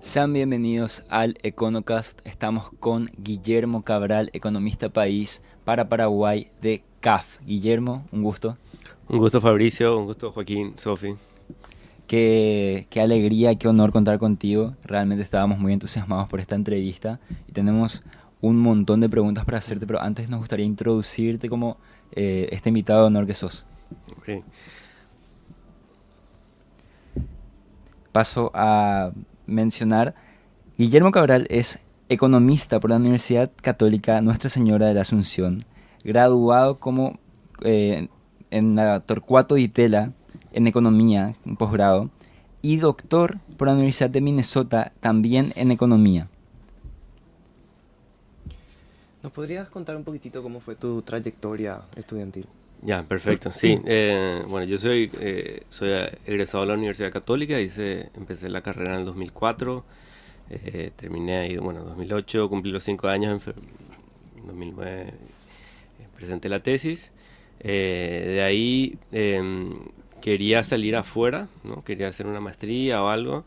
Sean bienvenidos al Econocast. Estamos con Guillermo Cabral, economista país para Paraguay de CAF. Guillermo, un gusto. Un gusto Fabricio, un gusto Joaquín, Sofi. Qué alegría, qué honor contar contigo. Realmente estábamos muy entusiasmados por esta entrevista y tenemos un montón de preguntas para hacerte, pero antes nos gustaría introducirte como este invitado de honor que sos. Ok. Paso a mencionar, Guillermo Cabral es economista por la Universidad Católica Nuestra Señora de la Asunción, graduado como en la Torcuato Di Tella en economía, un posgrado, y doctor por la Universidad de Minnesota también en economía. ¿Nos podrías contar un poquitito cómo fue tu trayectoria estudiantil? Ya, perfecto. Sí, bueno, yo soy egresado de la Universidad Católica, empecé la carrera en el 2004, terminé ahí, bueno, en 2008, cumplí los 5 años, en 2009 presenté la tesis. De ahí quería salir afuera, ¿no? Quería hacer una maestría o algo.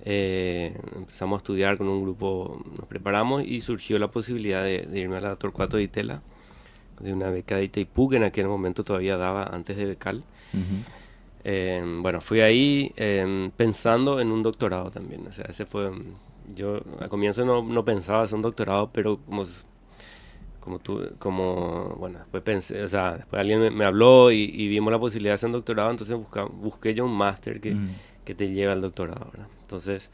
Empezamos a estudiar con un grupo, nos preparamos y surgió la posibilidad de irme a la Torcuato Di Tella, de una beca de Itaipú que en aquel momento todavía daba antes de becal. Ujú. Bueno, fui ahí pensando en un doctorado también. O sea, yo al comienzo no pensaba hacer un doctorado, pero bueno, después pensé, o sea, después alguien me habló y vimos la posibilidad de hacer un doctorado, entonces busqué yo un máster Mm. que te lleve al doctorado, ¿verdad? Entonces,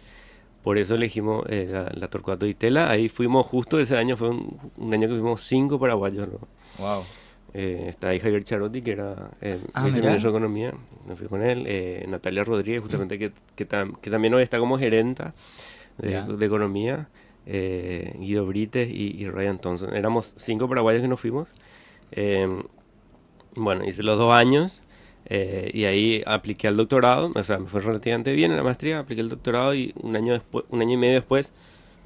por eso elegimos la Torcuato Di Tella. Ahí fuimos, justo ese año fue un año que fuimos 5 paraguayos, ¿no? Wow. Está ahí Javier Charotti, que era el Ah, viceministro mira. de Economía, me fui con él. Natalia Rodríguez, justamente, que también hoy está como gerenta Ya. de Economía. Guido Brites y Ryan Thompson. Éramos 5 paraguayos que nos fuimos. Eh, bueno, hice los 2 años y ahí apliqué al doctorado. O sea, me fue relativamente bien en la maestría. Apliqué el doctorado y un año y medio después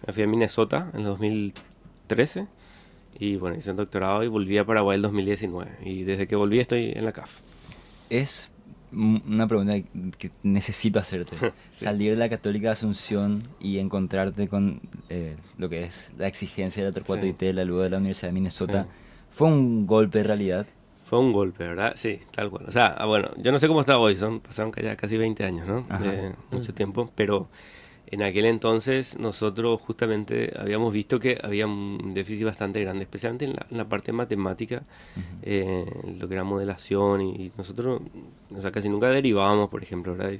me fui a Minnesota en el 2013. Y bueno, hice un doctorado y volví a Paraguay el 2019. Y desde que volví estoy en la CAF. Es una pregunta que necesito hacerte. Sí, Salir de la Católica de Asunción y encontrarte con lo que es la exigencia de la Torcuato Di sí, Tella, luego de la Universidad de sí. Minnesota, ¿fue un golpe de realidad? Fue un golpe, ¿verdad? Sí, tal cual. O sea, bueno, yo no sé cómo está hoy, pasaron ya casi 20 años, ¿no? Ajá. Mucho tiempo, pero en aquel entonces nosotros justamente habíamos visto que había un déficit bastante grande, especialmente en la parte matemática, Ujú. lo que era modelación y nosotros, o sea, casi nunca derivábamos, por ejemplo, ¿verdad?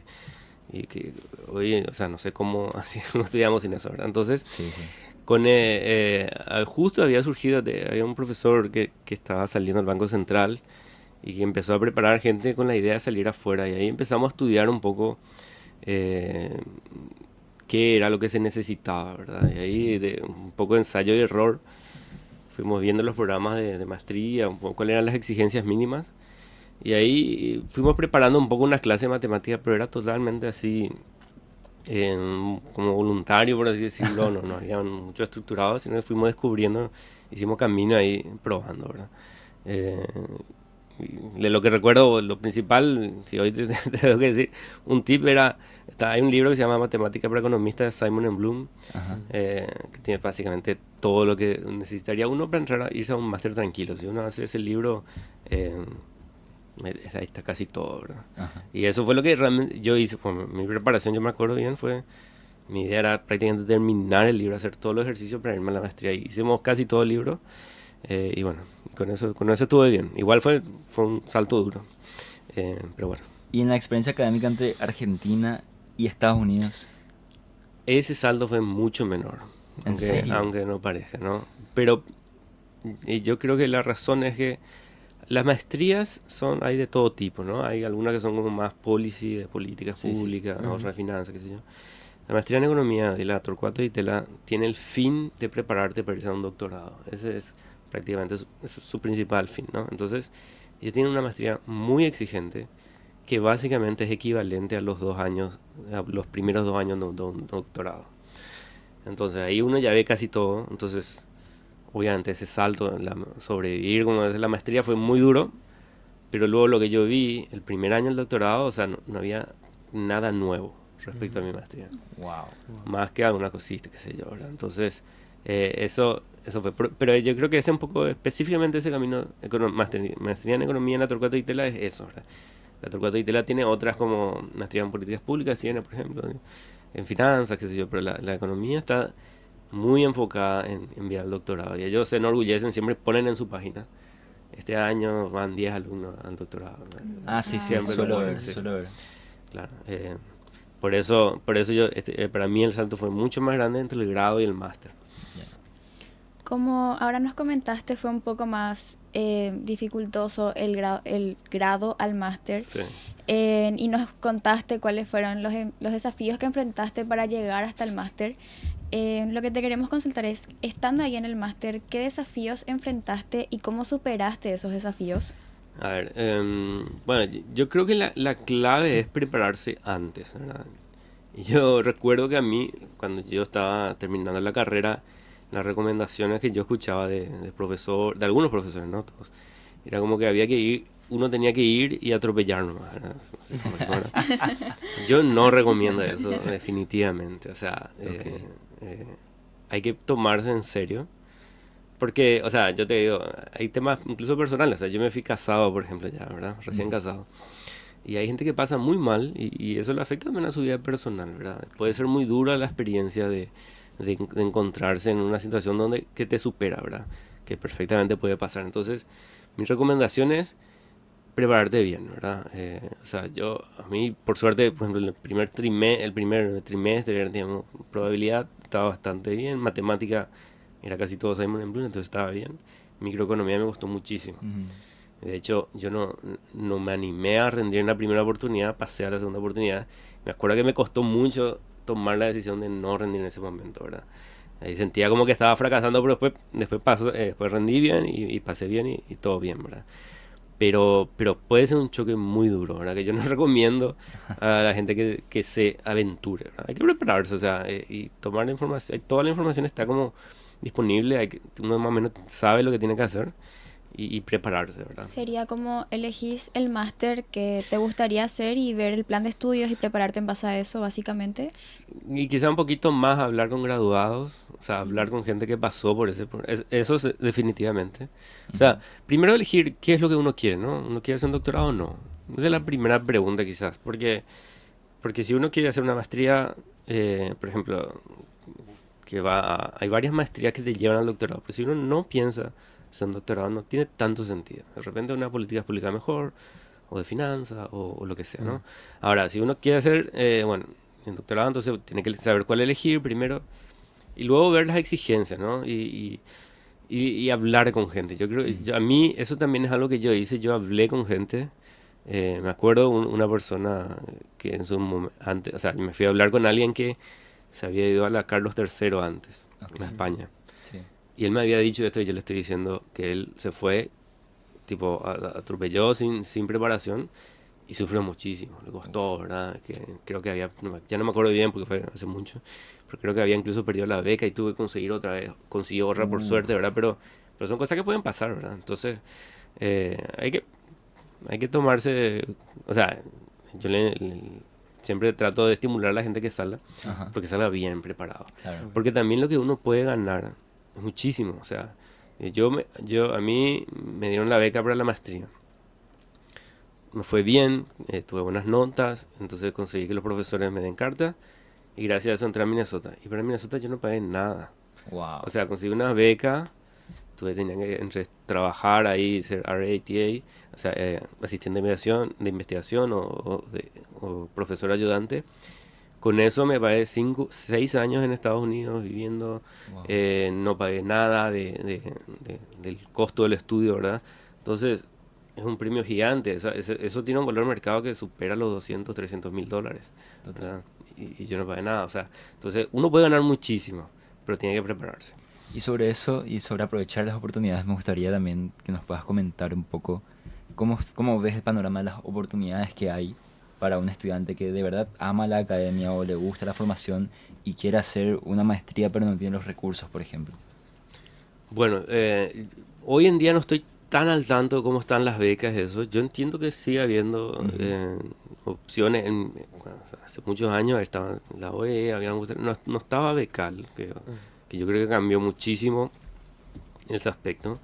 Y que hoy, o sea, no sé cómo así no estudiamos sin eso, ¿verdad? Entonces, Sí, sí. justo había surgido, había un profesor que estaba saliendo del Banco Central y que empezó a preparar gente con la idea de salir afuera. Y ahí empezamos a estudiar un poco eh, qué era lo que se necesitaba, ¿verdad? Y Sí. ahí de un poco de ensayo y error fuimos viendo los programas de maestría, un poco cuáles eran las exigencias mínimas. Y ahí fuimos preparando un poco una clase de matemáticas, pero era totalmente así, como voluntario, por así decirlo. No había mucho estructurado, sino que fuimos descubriendo, hicimos camino ahí probando, ¿verdad? Eh, de lo que recuerdo, lo principal, si hoy te tengo que decir, un tip hay un libro que se llama Matemática para Economistas de Simon and Bloom, Ajá. que tiene básicamente todo lo que necesitaría uno para irse a un máster tranquilo. Si uno hace ese libro, eh, ahí está casi todo, ¿verdad? Ajá. Y eso fue lo que realmente yo hice, pues, mi preparación, yo me acuerdo bien, mi idea era prácticamente terminar el libro, hacer todos los ejercicios para irme a la maestría. Y hicimos casi todo el libro. Y bueno, con eso estuve bien. Igual fue un salto duro. Pero bueno, Y en la experiencia académica entre Argentina y Estados Unidos, ese salto fue mucho menor, ¿en serio? aunque no parezca, ¿no? Pero yo creo que la razón es que las maestrías hay de todo tipo, ¿no? Hay algunas que son como más policy, de políticas Sí, sí. públicas, Ujú. otra de finanzas, qué sé yo. La maestría en economía y la Torcuato y Tela tiene el fin de prepararte para irse a un doctorado. Ese es prácticamente su principal fin, ¿no? Entonces, ellos tienen una maestría muy exigente que básicamente es equivalente a los 2 años, a los primeros 2 años de un doctorado. Entonces, ahí uno ya ve casi todo. Entonces, obviamente ese salto, sobrevivir como es la maestría fue muy duro, pero luego lo que yo vi el primer año del doctorado, o sea, no había nada nuevo. respecto a mi maestría. Wow. Más que alguna cosita, qué sé yo, ¿verdad? Entonces, eso fue. Pero yo creo que ese un poco, específicamente ese camino, maestría en economía en la Torcuato Di Tella es eso, ¿verdad? La Torcuato Di Tella tiene otras como maestría en políticas públicas, tiene, por ejemplo, en finanzas, qué sé yo, pero la economía está muy enfocada en enviar al doctorado. Y ellos se enorgullecen, siempre ponen en su página. Este año van 10 alumnos al doctorado, ¿verdad? Ah, sí, sí, Siempre lo suelo ponen, ver, sí. suelo ver. Claro. Por eso yo, para mí el salto fue mucho más grande entre el grado y el máster. Como ahora nos comentaste, fue un poco más dificultoso el grado al máster. Sí. Y nos contaste cuáles fueron los desafíos que enfrentaste para llegar hasta el máster. Lo que te queremos consultar es, estando ahí en el máster, ¿qué desafíos enfrentaste y cómo superaste esos desafíos? A ver, bueno, yo creo que la clave es prepararse antes, ¿verdad? Y yo recuerdo que a mí, cuando yo estaba terminando la carrera, las recomendaciones que yo escuchaba de algunos profesores, no todos, era como que había que ir, uno tenía que ir y atropellar nomás, ¿verdad? Así como si fuera. Yo no recomiendo eso, definitivamente. O sea, hay que tomarse en serio. Porque, o sea, yo te digo, hay temas incluso personales. O sea, yo me fui casado, por ejemplo, ya, ¿verdad? Recién casado. Y hay gente que pasa muy mal y eso le afecta también a su vida personal, ¿verdad? Puede ser muy dura la experiencia de encontrarse en una situación que te supera, ¿verdad? Que perfectamente puede pasar. Entonces, mi recomendación es prepararte bien, ¿verdad? O sea, a mí, por suerte, por ejemplo, el primer trimestre, digamos, probabilidad estaba bastante bien. Matemática era casi todo Simon Bloom, entonces estaba bien. Microeconomía me gustó muchísimo. De hecho, yo no me animé a rendir en la primera oportunidad, pasé a la segunda oportunidad. Me acuerdo que me costó mucho tomar la decisión de no rendir en ese momento, ¿verdad? Ahí sentía como que estaba fracasando, pero después rendí bien y pasé bien y todo bien, ¿verdad? Pero puede ser un choque muy duro, ¿verdad? Que yo no recomiendo a la gente que se aventure, ¿verdad? Hay que prepararse, o sea, y tomar la información. Toda la información está como disponible, uno más o menos sabe lo que tiene que hacer y prepararse, ¿verdad? Sería como elegís el máster que te gustaría hacer y ver el plan de estudios y prepararte en base a eso, básicamente. Y quizá un poquito más hablar con graduados, o sea, hablar con gente que pasó por eso definitivamente. O sea, primero elegir qué es lo que uno quiere, ¿no? ¿Uno quiere hacer un doctorado o no? Esa es la primera pregunta quizás, porque si uno quiere hacer una maestría, por ejemplo, hay varias maestrías que te llevan al doctorado, pero si uno no piensa hacer un doctorado, no tiene tanto sentido. De repente una política pública mejor, o de finanzas, o lo que sea, ¿no? Ahora, si uno quiere hacer, bueno, en doctorado, entonces tiene que saber cuál elegir primero, y luego ver las exigencias, ¿no? Y hablar con gente. Yo creo, a mí eso también es algo que yo hice, yo hablé con gente. Me acuerdo una persona que en su momento, antes, o sea, me fui a hablar con alguien que se había ido a la Carlos III antes, en España. Sí. Y él me había dicho esto y yo le estoy diciendo que él se fue, tipo, atropelló sin preparación y sufrió muchísimo. Le costó, ¿verdad? Que creo que ya no me acuerdo bien porque fue hace mucho, pero creo que había incluso perdido la beca y tuve que conseguir otra vez. Consiguió otra por suerte, ¿verdad? Pero son cosas que pueden pasar, ¿verdad? Entonces, hay que tomarse, o sea, yo siempre trato de estimular a la gente que salga, Ajá. porque salga bien preparado. Claro. Porque también lo que uno puede ganar es muchísimo. O sea, a mí me dieron la beca para la maestría. Me fue bien, tuve buenas notas, entonces conseguí que los profesores me den carta y gracias a eso entré a Minnesota. Y para Minnesota yo no pagué nada. Wow. O sea, conseguí una beca, tenía que trabajar ahí, ser RATA, o sea, asistente de investigación o profesor ayudante. Con eso me pagué 6 años en Estados Unidos viviendo, Wow. no pagué nada del costo del estudio, ¿verdad? Entonces, es un premio gigante, eso tiene un valor de mercado que supera los 200, 300 mil dólares, ¿verdad? Y yo no pagué nada, o sea, entonces uno puede ganar muchísimo, pero tiene que prepararse. Y sobre eso y sobre aprovechar las oportunidades, me gustaría también que nos puedas comentar un poco cómo ves el panorama de las oportunidades que hay para un estudiante que de verdad ama la academia o le gusta la formación y quiere hacer una maestría pero no tiene los recursos, por ejemplo. Bueno, hoy en día no estoy tan al tanto de cómo están las becas, eso. Yo entiendo que sigue habiendo opciones. Hace muchos años estaba la OE, no estaba Becal, que yo creo que cambió muchísimo en ese aspecto.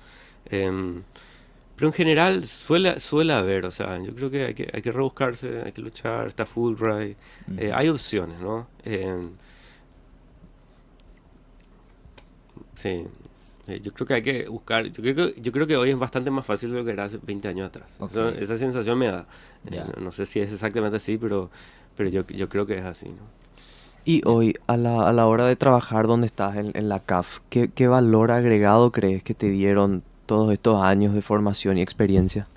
Pero en general suele haber, o sea, yo creo que hay que rebuscarse, hay que luchar, está Fulbright, hay opciones, ¿no? Sí, yo creo que hay que buscar, yo creo que hoy es bastante más fácil de lo que era hace 20 años atrás. Ok. Esa sensación me da. Ya. No sé si es exactamente así, pero yo creo que es así, ¿no? Y hoy, a la hora de trabajar donde estás en la CAF, ¿qué valor agregado crees que te dieron todos estos años de formación y experiencia?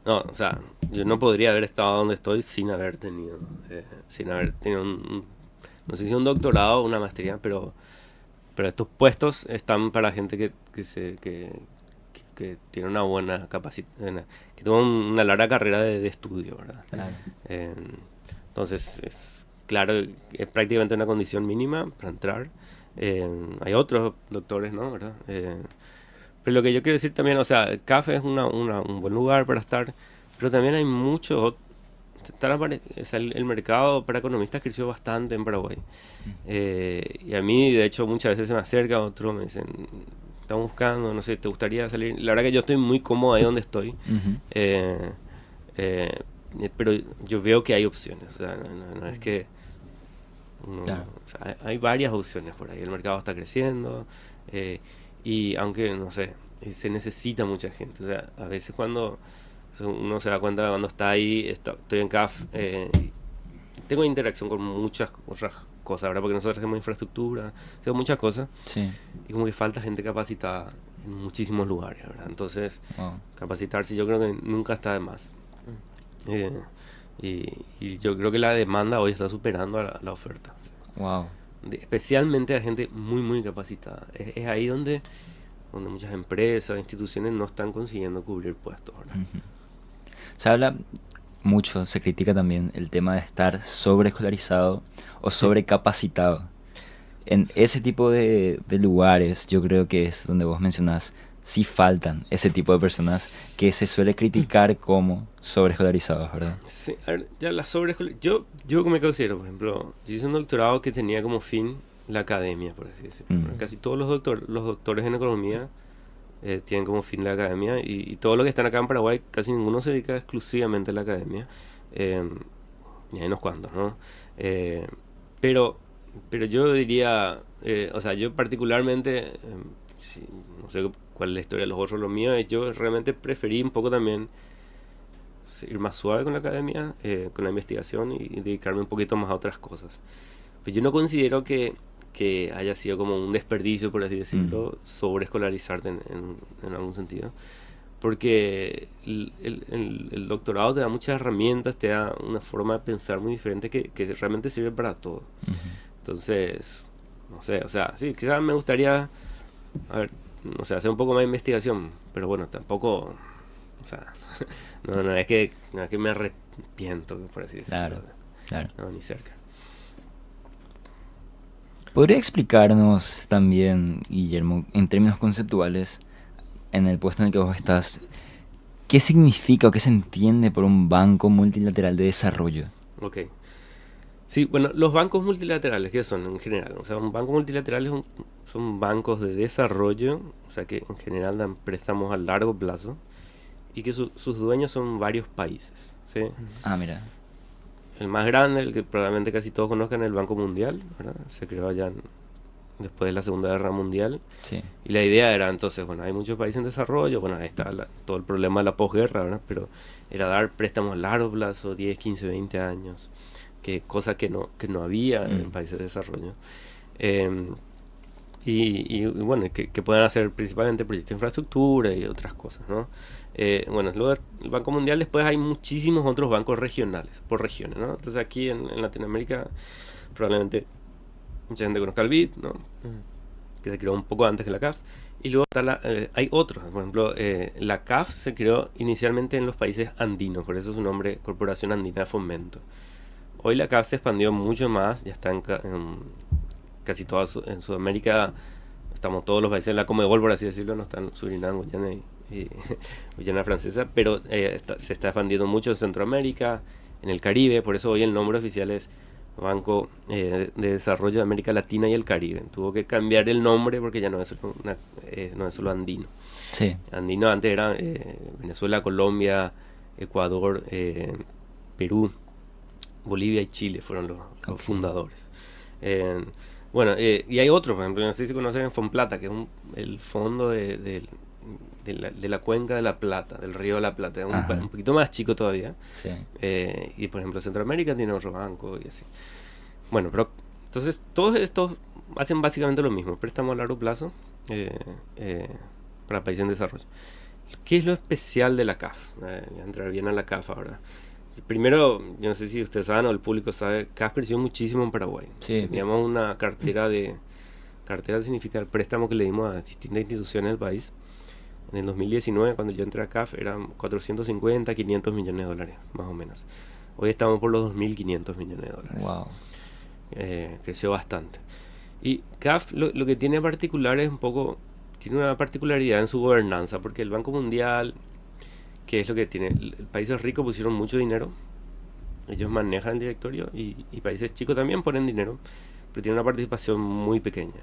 No, o sea, yo no podría haber estado donde estoy sin haber tenido, no sé si un doctorado o una maestría, pero estos puestos están para gente que tiene una buena capacidad, que tuvo una larga carrera de estudio, ¿verdad? Claro. Eh, entonces, claro, es prácticamente una condición mínima para entrar. Hay otros doctores, ¿no? ¿Verdad? Pero lo que yo quiero decir también, o sea, CAF es un buen lugar para estar, pero también hay muchos. O sea, el mercado para economistas creció bastante en Paraguay. Y a mí, de hecho, muchas veces se me acerca otro, me dicen, estamos buscando, no sé, ¿te gustaría salir? La verdad que yo estoy muy cómodo ahí donde estoy. Ujú. Eh, eh, pero yo veo que hay opciones, o sea, no es que... Claro. o sea, hay varias opciones por ahí, el mercado está creciendo, y aunque, no sé, se necesita mucha gente, o sea, a veces cuando uno se da cuenta cuando está ahí, estoy en CAF, tengo interacción con muchas otras cosas, ¿verdad? Porque nosotros hacemos infraestructura, hacemos muchas cosas, Sí. y como que falta gente capacitada en muchísimos lugares, ¿verdad? Entonces, Wow. capacitarse yo creo que nunca está de más. Eh, y yo creo que la demanda hoy está superando a la oferta. Wow. Especialmente a gente muy, muy capacitada. Es ahí donde muchas empresas, instituciones no están consiguiendo cubrir puestos, ¿verdad? Ujú. Se habla mucho, se critica también el tema de estar sobreescolarizado o sobrecapacitado. En ese tipo de lugares, yo creo que es donde vos mencionás, sí faltan ese tipo de personas que se suele criticar como sobreescolarizados, ¿verdad? Sí, a ver, ya la yo me considero, por ejemplo, yo hice un doctorado que tenía como fin la academia, por así decirlo. Mm. Casi todos los doctores en economía tienen como fin la academia y todo lo que están acá en Paraguay, casi ninguno se dedica exclusivamente a la academia. eh, y hay unos cuantos, ¿no? Eh, pero, pero yo diría, o sea, yo particularmente, no sé cuál es la historia de los otros, lo mío es yo realmente preferí un poco también ir más suave con la academia, con la investigación y dedicarme un poquito más a otras cosas. Pues yo no considero que haya sido como un desperdicio, por así decirlo, sobreescolarizarte en algún sentido. Porque el doctorado te da muchas herramientas, te da una forma de pensar muy diferente que realmente sirve para todo. Ujú. Entonces, no sé, o sea, sí, quizás me gustaría, a ver, no sé, hacer un poco más de investigación, pero bueno, tampoco, o sea, no es que me arrepiento, por así decirlo. Claro, claro. No, ni cerca. ¿Podría explicarnos también, Guillermo, en términos conceptuales, en el puesto en el que vos estás, qué significa o qué se entiende por un banco multilateral de desarrollo? Ok. Sí, bueno, los bancos multilaterales, ¿qué son en general? O sea, un banco multilateral son bancos de desarrollo, o sea, que en general dan préstamos a largo plazo y que sus dueños son varios países, ¿sí? Ah, mira. El más grande, el que probablemente casi todos conozcan, es el Banco Mundial, ¿verdad? Se creó allá después de la Segunda Guerra Mundial. Sí. Y la idea era entonces, bueno, hay muchos países en desarrollo, bueno, ahí está todo el problema de la posguerra, ¿verdad? Pero era dar préstamos a largo plazo, 10, 15, 20 años, cosa que no había en países de desarrollo. Y bueno, que puedan hacer principalmente proyectos de infraestructura y otras cosas, ¿no? Bueno, luego el Banco Mundial, después hay muchísimos otros bancos regionales, por regiones, ¿no? Entonces aquí en Latinoamérica probablemente mucha gente conozca el BID, ¿no? Que se creó un poco antes que la CAF. Y luego hay otros, por ejemplo, la CAF se creó inicialmente en los países andinos, por eso su nombre, Corporación Andina de Fomento. Hoy la CAF se expandió mucho más, ya está en casi toda en Sudamérica, estamos todos los países en la Comebol, por así decirlo, no están Surinam, Guyana y Guyana Francesa, pero se está expandiendo mucho en Centroamérica, en el Caribe, por eso hoy el nombre oficial es Banco de Desarrollo de América Latina y el Caribe. Tuvo que cambiar el nombre porque ya no es solo andino. Sí. Andino antes era Venezuela, Colombia, Ecuador, Perú, Bolivia y Chile fueron los fundadores. Bueno, y hay otros, por ejemplo, no sé si conocen Fonplata, que es el fondo de la cuenca de la Plata, del río de la Plata, es un poquito más chico todavía. Sí. Y por ejemplo Centroamérica tiene otro banco y así. Bueno, pero entonces todos estos hacen básicamente lo mismo, préstamos a largo plazo para países en desarrollo. ¿Qué es lo especial de la CAF? Voy a entrar bien a la CAF ahora. Primero, yo no sé si ustedes saben o el público sabe, CAF creció muchísimo en Paraguay. Sí. Teníamos una cartera significa el préstamo que le dimos a distintas instituciones del país. En el 2019, cuando yo entré a CAF, eran 450, 500 millones de dólares, más o menos. Hoy estamos por los 2.500 millones de dólares. Wow. Creció bastante. Y CAF lo que tiene particular es tiene una particularidad en su gobernanza, porque el Banco Mundial, ¿qué es lo que tiene? Países ricos pusieron mucho dinero, ellos manejan el directorio, y países chicos también ponen dinero, pero tienen una participación muy pequeña.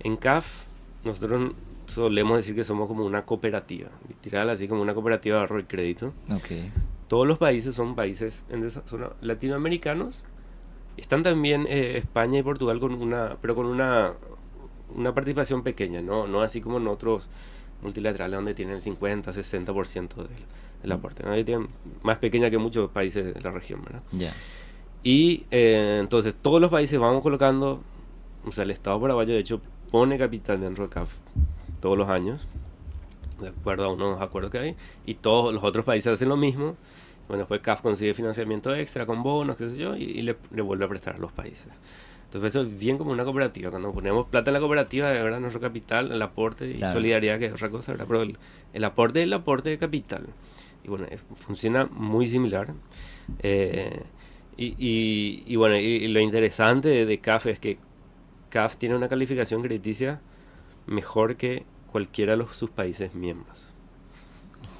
En CAF, nosotros solemos decir que somos como una cooperativa, literal, así como una cooperativa de ahorro y crédito. Okay. Todos los países son países son latinoamericanos. Están también España y Portugal pero con una participación pequeña, no así como en otros multilaterales donde tienen el 50-60% del aporte, ¿no? Tienen más pequeña que muchos países de la región, ¿verdad? Ya. Y entonces todos los países vamos colocando, o sea, el Estado paraguayo de hecho pone capital dentro de CAF todos los años, de acuerdo a unos acuerdos que hay, y todos los otros países hacen lo mismo. Bueno, después CAF consigue financiamiento extra con bonos, qué sé yo, y le vuelve a prestar a los países. Entonces eso es bien como una cooperativa. Cuando ponemos plata en la cooperativa, de verdad, nuestro capital, el aporte y solidaridad, que es otra cosa, ¿verdad? Pero el aporte es el aporte de capital. Y bueno, funciona muy similar. Y bueno, y lo interesante de CAF es que CAF tiene una calificación crediticia mejor que cualquiera de sus países miembros.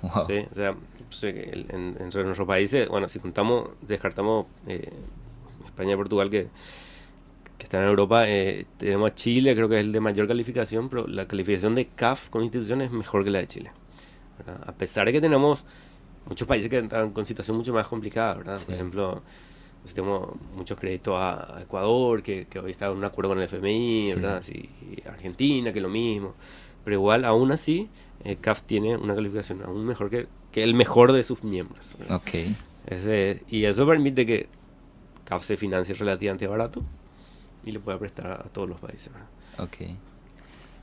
Wow. ¿Sí? O sea, entre nuestros países, bueno, si descartamos España y Portugal que están en Europa, tenemos a Chile, creo que es el de mayor calificación, pero la calificación de CAF con instituciones es mejor que la de Chile, ¿verdad? A pesar de que tenemos muchos países que están con situación mucho más complicada, ¿verdad? Sí. Por ejemplo, pues tenemos muchos créditos a Ecuador, que hoy está en un acuerdo con el FMI, ¿verdad? Sí, y Argentina, que es lo mismo. Pero igual, aún así, CAF tiene una calificación aún mejor que el mejor de sus miembros, ¿verdad? Okay. Y eso permite que CAF se financie relativamente barato y le pueda prestar a todos los países, ¿verdad? Okay.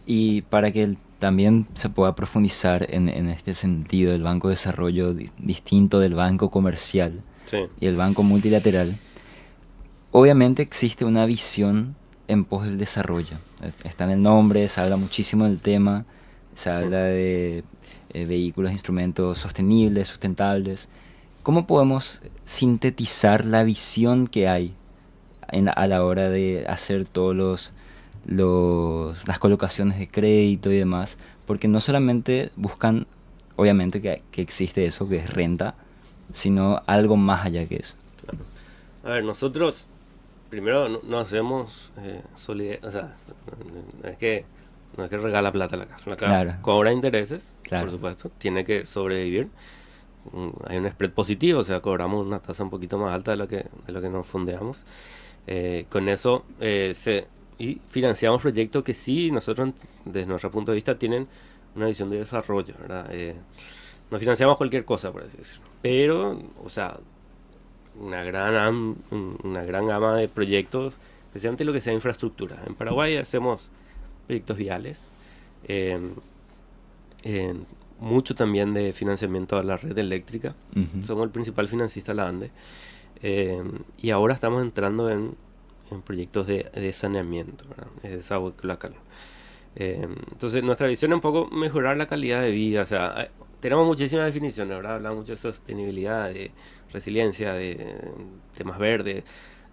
Y para que también se pueda profundizar en este sentido, el Banco de Desarrollo distinto del Banco Comercial, Sí. y el Banco Multilateral, obviamente existe una visión en pos del desarrollo. Está en el nombre, se habla muchísimo del tema, se habla de vehículos e instrumentos sostenibles, sustentables. ¿Cómo podemos sintetizar la visión que hay a la hora de hacer todos las colocaciones de crédito y demás? Porque no solamente buscan, obviamente, que existe eso, que es renta, sino algo más allá que eso. Claro. A ver, nosotros primero no hacemos o sea, no es que regala plata a la CAF. La CAF Claro. cobra intereses, Claro. por supuesto, tiene que sobrevivir. Hay un spread positivo, o sea, cobramos una tasa un poquito más alta de lo que nos fondeamos. Con eso y financiamos proyectos que sí, nosotros, desde nuestro punto de vista, tienen una visión de desarrollo, ¿verdad? No financiamos cualquier cosa, por así decirlo. Pero, o sea, una gran gama de proyectos, especialmente lo que sea infraestructura. En Paraguay hacemos proyectos viales, mucho también de financiamiento a la red eléctrica. Ujú. Somos el principal financista de la ANDE. Y ahora estamos entrando en proyectos de saneamiento, ¿verdad? De desagüe local. Entonces nuestra visión es un poco mejorar la calidad de vida. O sea, tenemos muchísimas definiciones, ¿verdad? Hablamos mucho de sostenibilidad, de resiliencia, de temas verdes,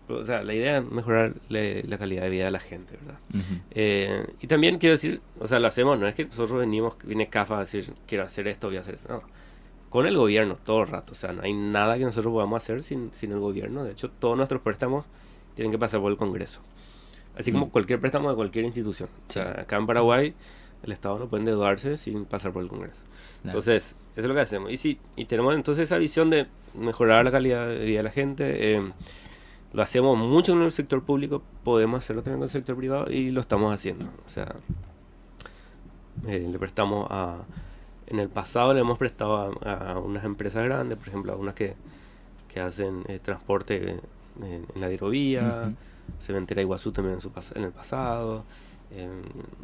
o sea, la idea es mejorar la calidad de vida de la gente, ¿verdad? Ujú. Y también quiero decir, o sea, lo hacemos, no es que nosotros viene CAF a decir, quiero hacer esto, voy a hacer eso, no. Con el gobierno todo el rato, o sea, no hay nada que nosotros podamos hacer sin el gobierno. De hecho, todos nuestros préstamos tienen que pasar por el Congreso. Así como Mm. cualquier préstamo de cualquier institución. O sea, acá en Paraguay el Estado no puede endeudarse sin pasar por el Congreso. Claro. Entonces, eso es lo que hacemos. Y sí, y tenemos entonces esa visión de mejorar la calidad de vida de la gente. Lo hacemos mucho en el sector público, podemos hacerlo también con el sector privado y lo estamos haciendo. O sea, le prestamos en el pasado le hemos prestado a unas empresas grandes, por ejemplo, a unas que hacen transporte en la hidrovía, Ujú. Cementera Iguazú también en el pasado,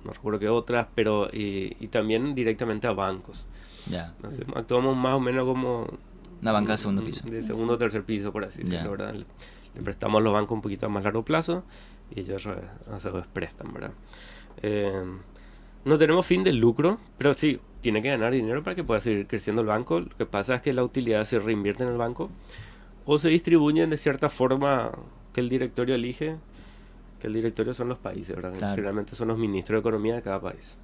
no recuerdo qué otras, pero y también directamente a bancos. Ya. Actuamos más o menos como Una banca de segundo piso. de segundo o tercer piso, por así Ya. decirlo, ¿verdad? Le prestamos a los bancos un poquito a más largo plazo y ellos a su vez prestan, ¿verdad? Eh, no tenemos fin de lucro, pero sí, tiene que ganar dinero para que pueda seguir creciendo el banco. Lo que pasa es que la utilidad se reinvierte en el banco o se distribuyen de cierta forma que el directorio elige, que el directorio son los países, ¿verdad? Claro. Generalmente son los ministros de economía de cada país.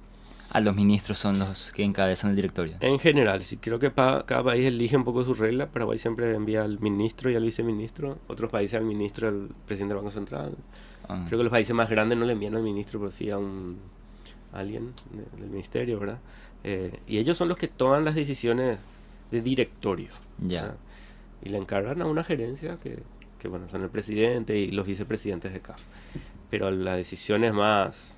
A los ministros son los que encabezan el directorio. En general, sí, creo que cada país elige un poco su regla. Paraguay siempre envía al ministro y al viceministro. Otros países al ministro y al presidente del Banco Central. Ah. Creo que los países más grandes no le envían al ministro, pero sí a alguien del ministerio, ¿verdad? Y ellos son los que toman las decisiones de directorio. Ya. ¿verdad? Y le encargan a una gerencia que, bueno, son el presidente y los vicepresidentes de CAF. Pero las decisiones más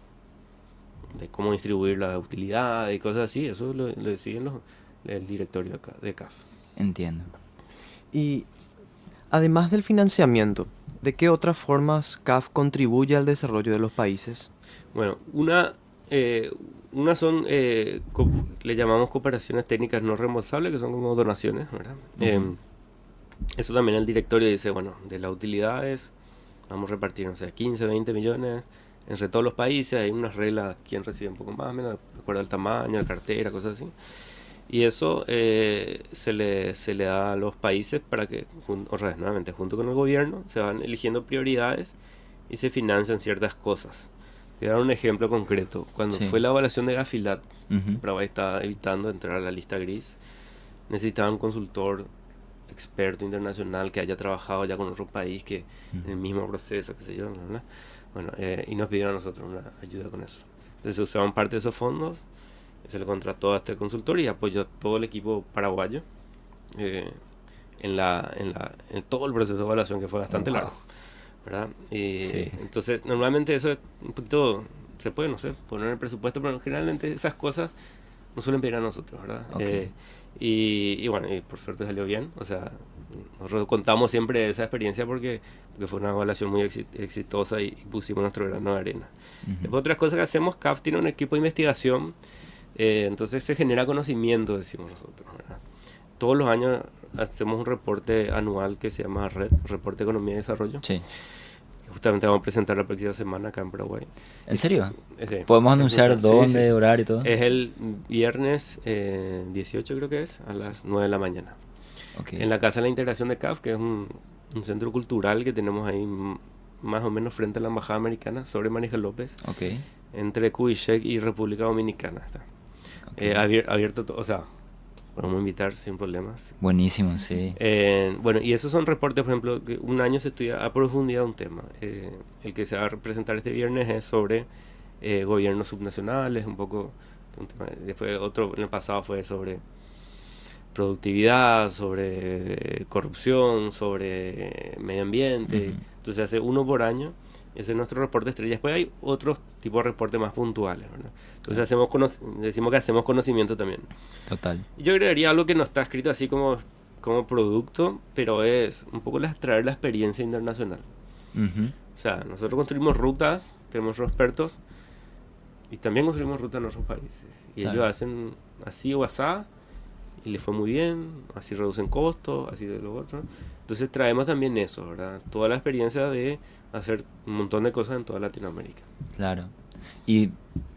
de cómo distribuir la utilidad y cosas así, eso lo deciden el directorio de CAF. Entiendo. Y además del financiamiento, ¿de qué otras formas CAF contribuye al desarrollo de los países? Bueno, una son, le llamamos cooperaciones técnicas no reembolsables, que son como donaciones, ¿verdad? Ujú. Eso también el directorio dice, bueno, de las utilidades vamos a repartir, no sé, 15, 20 millones entre todos los países. Hay unas reglas, quién recibe un poco más, menos, de acuerdo al tamaño, la cartera, cosas así. Y eso se le da a los países para que, otra vez, nuevamente, junto con el gobierno, se van eligiendo prioridades y se financian ciertas cosas. Voy a dar un ejemplo concreto. Cuando Sí. fue la evaluación de Gafilat, Ujú. Paraguay estaba evitando entrar a la lista gris. Necesitaba un consultor experto internacional que haya trabajado ya con otro país que en el mismo proceso, qué sé yo, bla, bla. Bueno, y nos pidieron a nosotros una ayuda con eso. Entonces usaban parte de esos fondos, se le contrató a este consultor y apoyó a todo el equipo paraguayo eh, en todo el proceso de evaluación, que fue bastante Wow. largo, ¿verdad? Y Sí. entonces normalmente eso es un poquito, se puede, no sé, poner en el presupuesto, pero generalmente esas cosas nos suelen pedir a nosotros, ¿verdad? Ok. Y bueno, y por suerte salió bien. O sea, nosotros contamos siempre esa experiencia porque fue una evaluación muy exitosa y pusimos nuestro grano de arena. Ujú. Después, otras cosas que hacemos, CAF tiene un equipo de investigación, entonces se genera conocimiento, decimos nosotros, ¿verdad? Todos los años hacemos un reporte anual que se llama Reporte de Economía y Desarrollo. Sí. Justamente vamos a presentar la próxima semana acá en Paraguay. ¿En serio? Sí, ¿Podemos es anunciar mensual. Sí, dónde, sí, sí. horario y todo? Es el viernes 18, creo que es, a las 9 de la mañana. Ok. En la Casa de la Integración de CAF, que es un centro cultural que tenemos ahí más o menos frente a la Embajada Americana, sobre María López, Ok. entre Cuixec y República Dominicana. Está. Ok. Abierto, o sea, podemos invitar sin problemas. Buenísimo, sí. Bueno, y esos son reportes, por ejemplo, que un año se estudia a profundidad un tema. El que se va a presentar este viernes es sobre gobiernos subnacionales, un poco un tema. Después otro, en el pasado fue sobre productividad, sobre corrupción, sobre medio ambiente. Ujú. Entonces hace uno por año. Ese es nuestro reporte estrella. Después hay otros tipos de reportes más puntuales, ¿verdad? Entonces decimos que hacemos conocimiento también. Total. Yo agregaría algo que no está escrito así como producto, pero es un poco traer la experiencia internacional. Ujú. O sea, nosotros construimos rutas, tenemos los expertos, y también construimos rutas en otros países. Y Claro. ellos hacen así o asá, y les fue muy bien, así reducen costos, así de lo otro. Entonces traemos también eso, ¿verdad? Toda la experiencia de hacer un montón de cosas en toda Latinoamérica. Claro. Y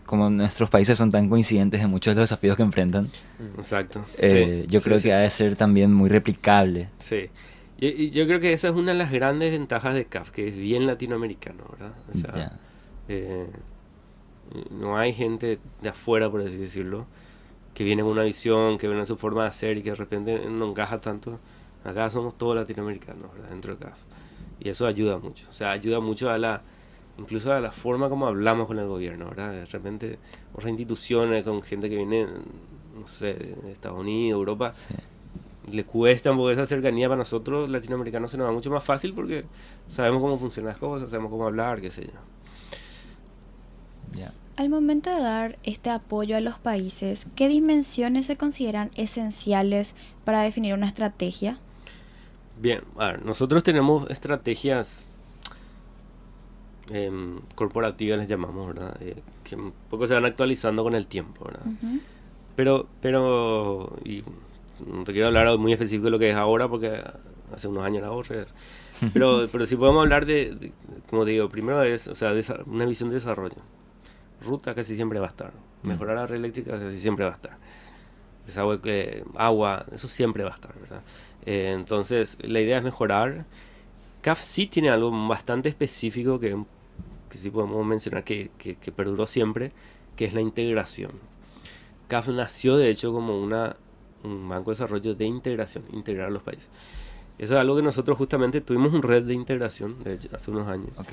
como nuestros países son tan coincidentes en muchos de los desafíos que enfrentan, Exacto. yo Sí, creo sí. que ha de ser también muy replicable. Sí, Y yo creo que esa es una de las grandes ventajas de CAF, que es bien latinoamericano, ¿verdad? O sea, Ya. eh, no hay gente de afuera, por así decirlo, que viene con una visión, que viene en su forma de hacer y que de repente no encaja tanto. Acá somos todos latinoamericanos, ¿verdad? Dentro de CAF. Y eso ayuda mucho. O sea, ayuda mucho incluso a la forma como hablamos con el gobierno, ¿verdad? De repente, otras instituciones con gente que viene, no sé, de Estados Unidos, Europa, Sí. le cuesta, porque esa cercanía para nosotros latinoamericanos se nos va mucho más fácil porque sabemos cómo funcionan las cosas, sabemos cómo hablar, qué sé yo. Ya. Al momento de dar este apoyo a los países, ¿qué dimensiones se consideran esenciales para definir una estrategia? Bien, a ver, nosotros tenemos estrategias corporativas, les llamamos, ¿verdad? Que un poco se van actualizando con el tiempo, ¿verdad? Ujú. Y no te quiero hablar muy específico de lo que es ahora porque hace unos años era otra. Pero sí podemos hablar como digo, primero es, o sea, una visión de desarrollo. Ruta casi siempre va a estar. Mejorar la red eléctrica casi siempre va a estar. Agua, eso siempre va a estar, ¿verdad? Entonces, la idea es mejorar. CAF sí tiene algo bastante específico que sí podemos mencionar que perduró siempre, que es la integración. CAF nació, de hecho, como un banco de desarrollo de integración, integrar a los países. Eso es algo que nosotros justamente tuvimos un red de integración, de hecho, hace unos años. Ok.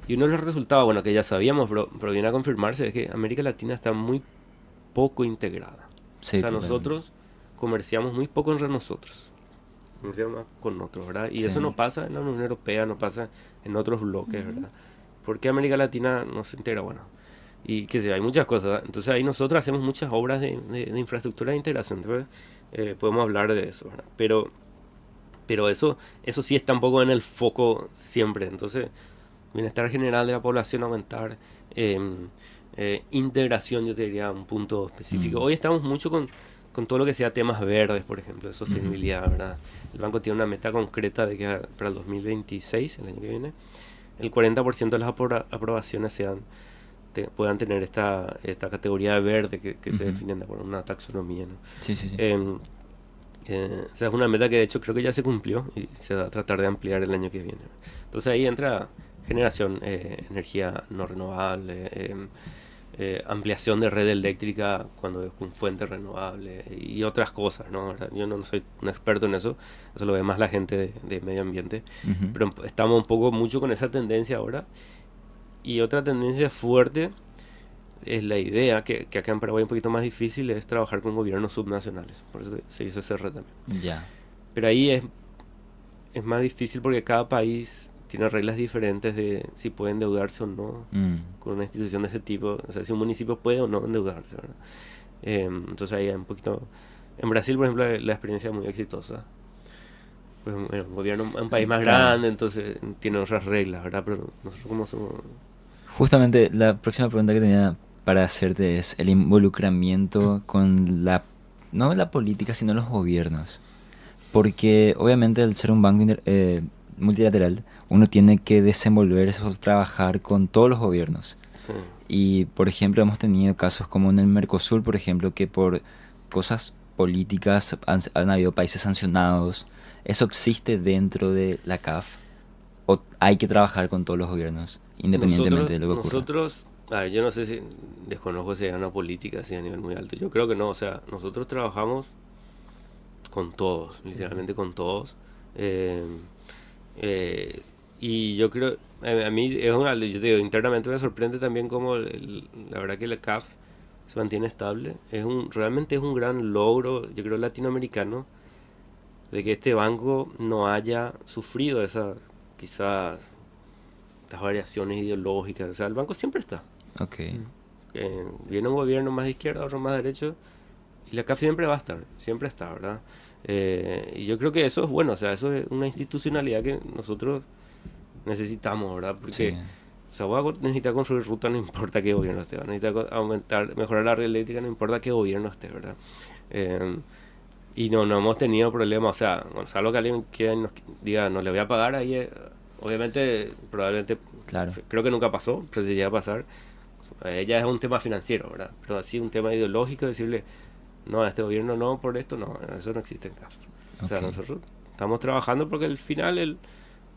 Y uno de los resultados, bueno, que ya sabíamos, pero viene a confirmarse, es que América Latina está muy poco integrada. Sí, O sea, totalmente. nosotros comerciamos muy poco entre nosotros. Comerciamos más con otros, ¿verdad? Y Sí. eso no pasa en la Unión Europea, no pasa en otros bloques, ¿verdad? ¿Por qué América Latina no se integra? Bueno, y que sé, hay muchas cosas, ¿verdad? Entonces ahí nosotros hacemos muchas obras de infraestructura de integración, ¿verdad? Podemos hablar de eso, ¿verdad? Pero eso sí está un poco en el foco siempre. Entonces, bienestar general de la población aumentar, integración, yo te diría, un punto específico. Mm. Hoy estamos mucho con todo lo que sea temas verdes, por ejemplo, de sostenibilidad, ¿verdad? El banco tiene una meta concreta de que para el 2026, el año que viene, el 40% de las aprobaciones puedan tener esta categoría de verde que se definen de acuerdo a una taxonomía, ¿no? Sí, sí, sí. O sea, es una meta que de hecho creo que ya se cumplió y se va a tratar de ampliar el año que viene. Entonces ahí entra generación, energía no renovable, ampliación de red eléctrica cuando es con fuente renovable y otras cosas, ¿no? ¿Verdad? Yo no soy un experto en eso lo ve más la gente de medio ambiente, Ujú. pero estamos un poco mucho con esa tendencia ahora. Y otra tendencia fuerte es la idea, que acá en Paraguay es un poquito más difícil, es trabajar con gobiernos subnacionales. Por eso se hizo ese red también. Ya. Pero ahí es más difícil porque cada país tiene reglas diferentes de si puede endeudarse o no Mm. con una institución de ese tipo. O sea, si un municipio puede o no endeudarse, ¿verdad? Entonces ahí hay un poquito... En Brasil, por ejemplo, la experiencia es muy exitosa. Pues, bueno, un gobierno, un país más Claro. grande, entonces tiene otras reglas, ¿verdad? Pero nosotros como somos... Justamente la próxima pregunta que tenía para hacerte es el involucramiento con no la política, sino los gobiernos. Porque obviamente al ser un banco multilateral, uno tiene que desenvolverse o trabajar con todos los gobiernos. Sí. Y, por ejemplo, hemos tenido casos como en el Mercosur, por ejemplo, que por cosas políticas han habido países sancionados. ¿Eso existe dentro de la CAF? ¿O hay que trabajar con todos los gobiernos, independientemente de lo que ocurra? Nosotros, a ver, yo no sé si desconozco si hay una política así a nivel muy alto. Yo creo que no, o sea, nosotros trabajamos con todos, literalmente con todos. Eh, y yo creo, a mí yo te digo, internamente me sorprende también como la verdad que la CAF se mantiene estable. Realmente es un gran logro, yo creo, latinoamericano, de que este banco no haya sufrido quizás estas variaciones ideológicas. O sea, el banco siempre está. Ok. Viene un gobierno más de izquierda, otro más de derecho, y la CAF siempre va a estar, siempre está, ¿verdad? Y yo creo que eso es bueno, o sea, eso es una institucionalidad que nosotros necesitamos, ¿verdad? Porque, Sí. o sea, vos necesitas construir ruta, no importa qué gobierno esté, necesitas mejorar la red eléctrica, no importa qué gobierno esté, ¿verdad? Y no hemos tenido problemas, o sea, salvo que alguien nos diga, no le voy a pagar, ahí obviamente, probablemente, Claro. creo que nunca pasó, pero si llega a pasar, ya es un tema financiero, ¿verdad? Pero así un tema ideológico, decirle, no, a este gobierno no, por esto, no, eso no existe en CAF. O sea, Ok. nosotros estamos trabajando porque al final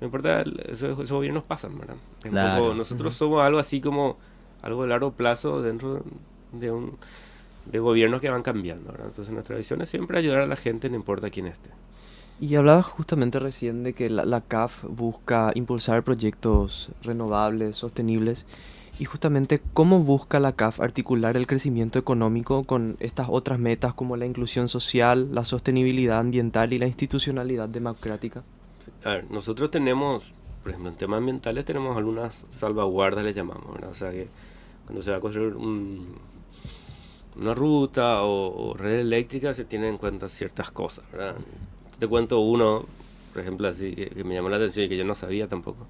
no importa, esos gobiernos pasan, ¿verdad? Es un Claro. poco, nosotros somos algo así como algo de largo plazo dentro de gobiernos que van cambiando, ¿verdad? Entonces nuestra visión es siempre ayudar a la gente, no importa quién esté. Y hablabas justamente recién de que la CAF busca impulsar proyectos renovables, sostenibles, y justamente cómo busca la CAF articular el crecimiento económico con estas otras metas como la inclusión social, la sostenibilidad ambiental y la institucionalidad democrática. Sí. A ver, nosotros tenemos, por ejemplo, en temas ambientales tenemos algunas salvaguardas, le llamamos, ¿verdad? O sea que cuando se va a construir una ruta o red eléctrica se tienen en cuenta ciertas cosas, ¿verdad? Te cuento uno, por ejemplo, así que me llamó la atención y que yo no sabía tampoco.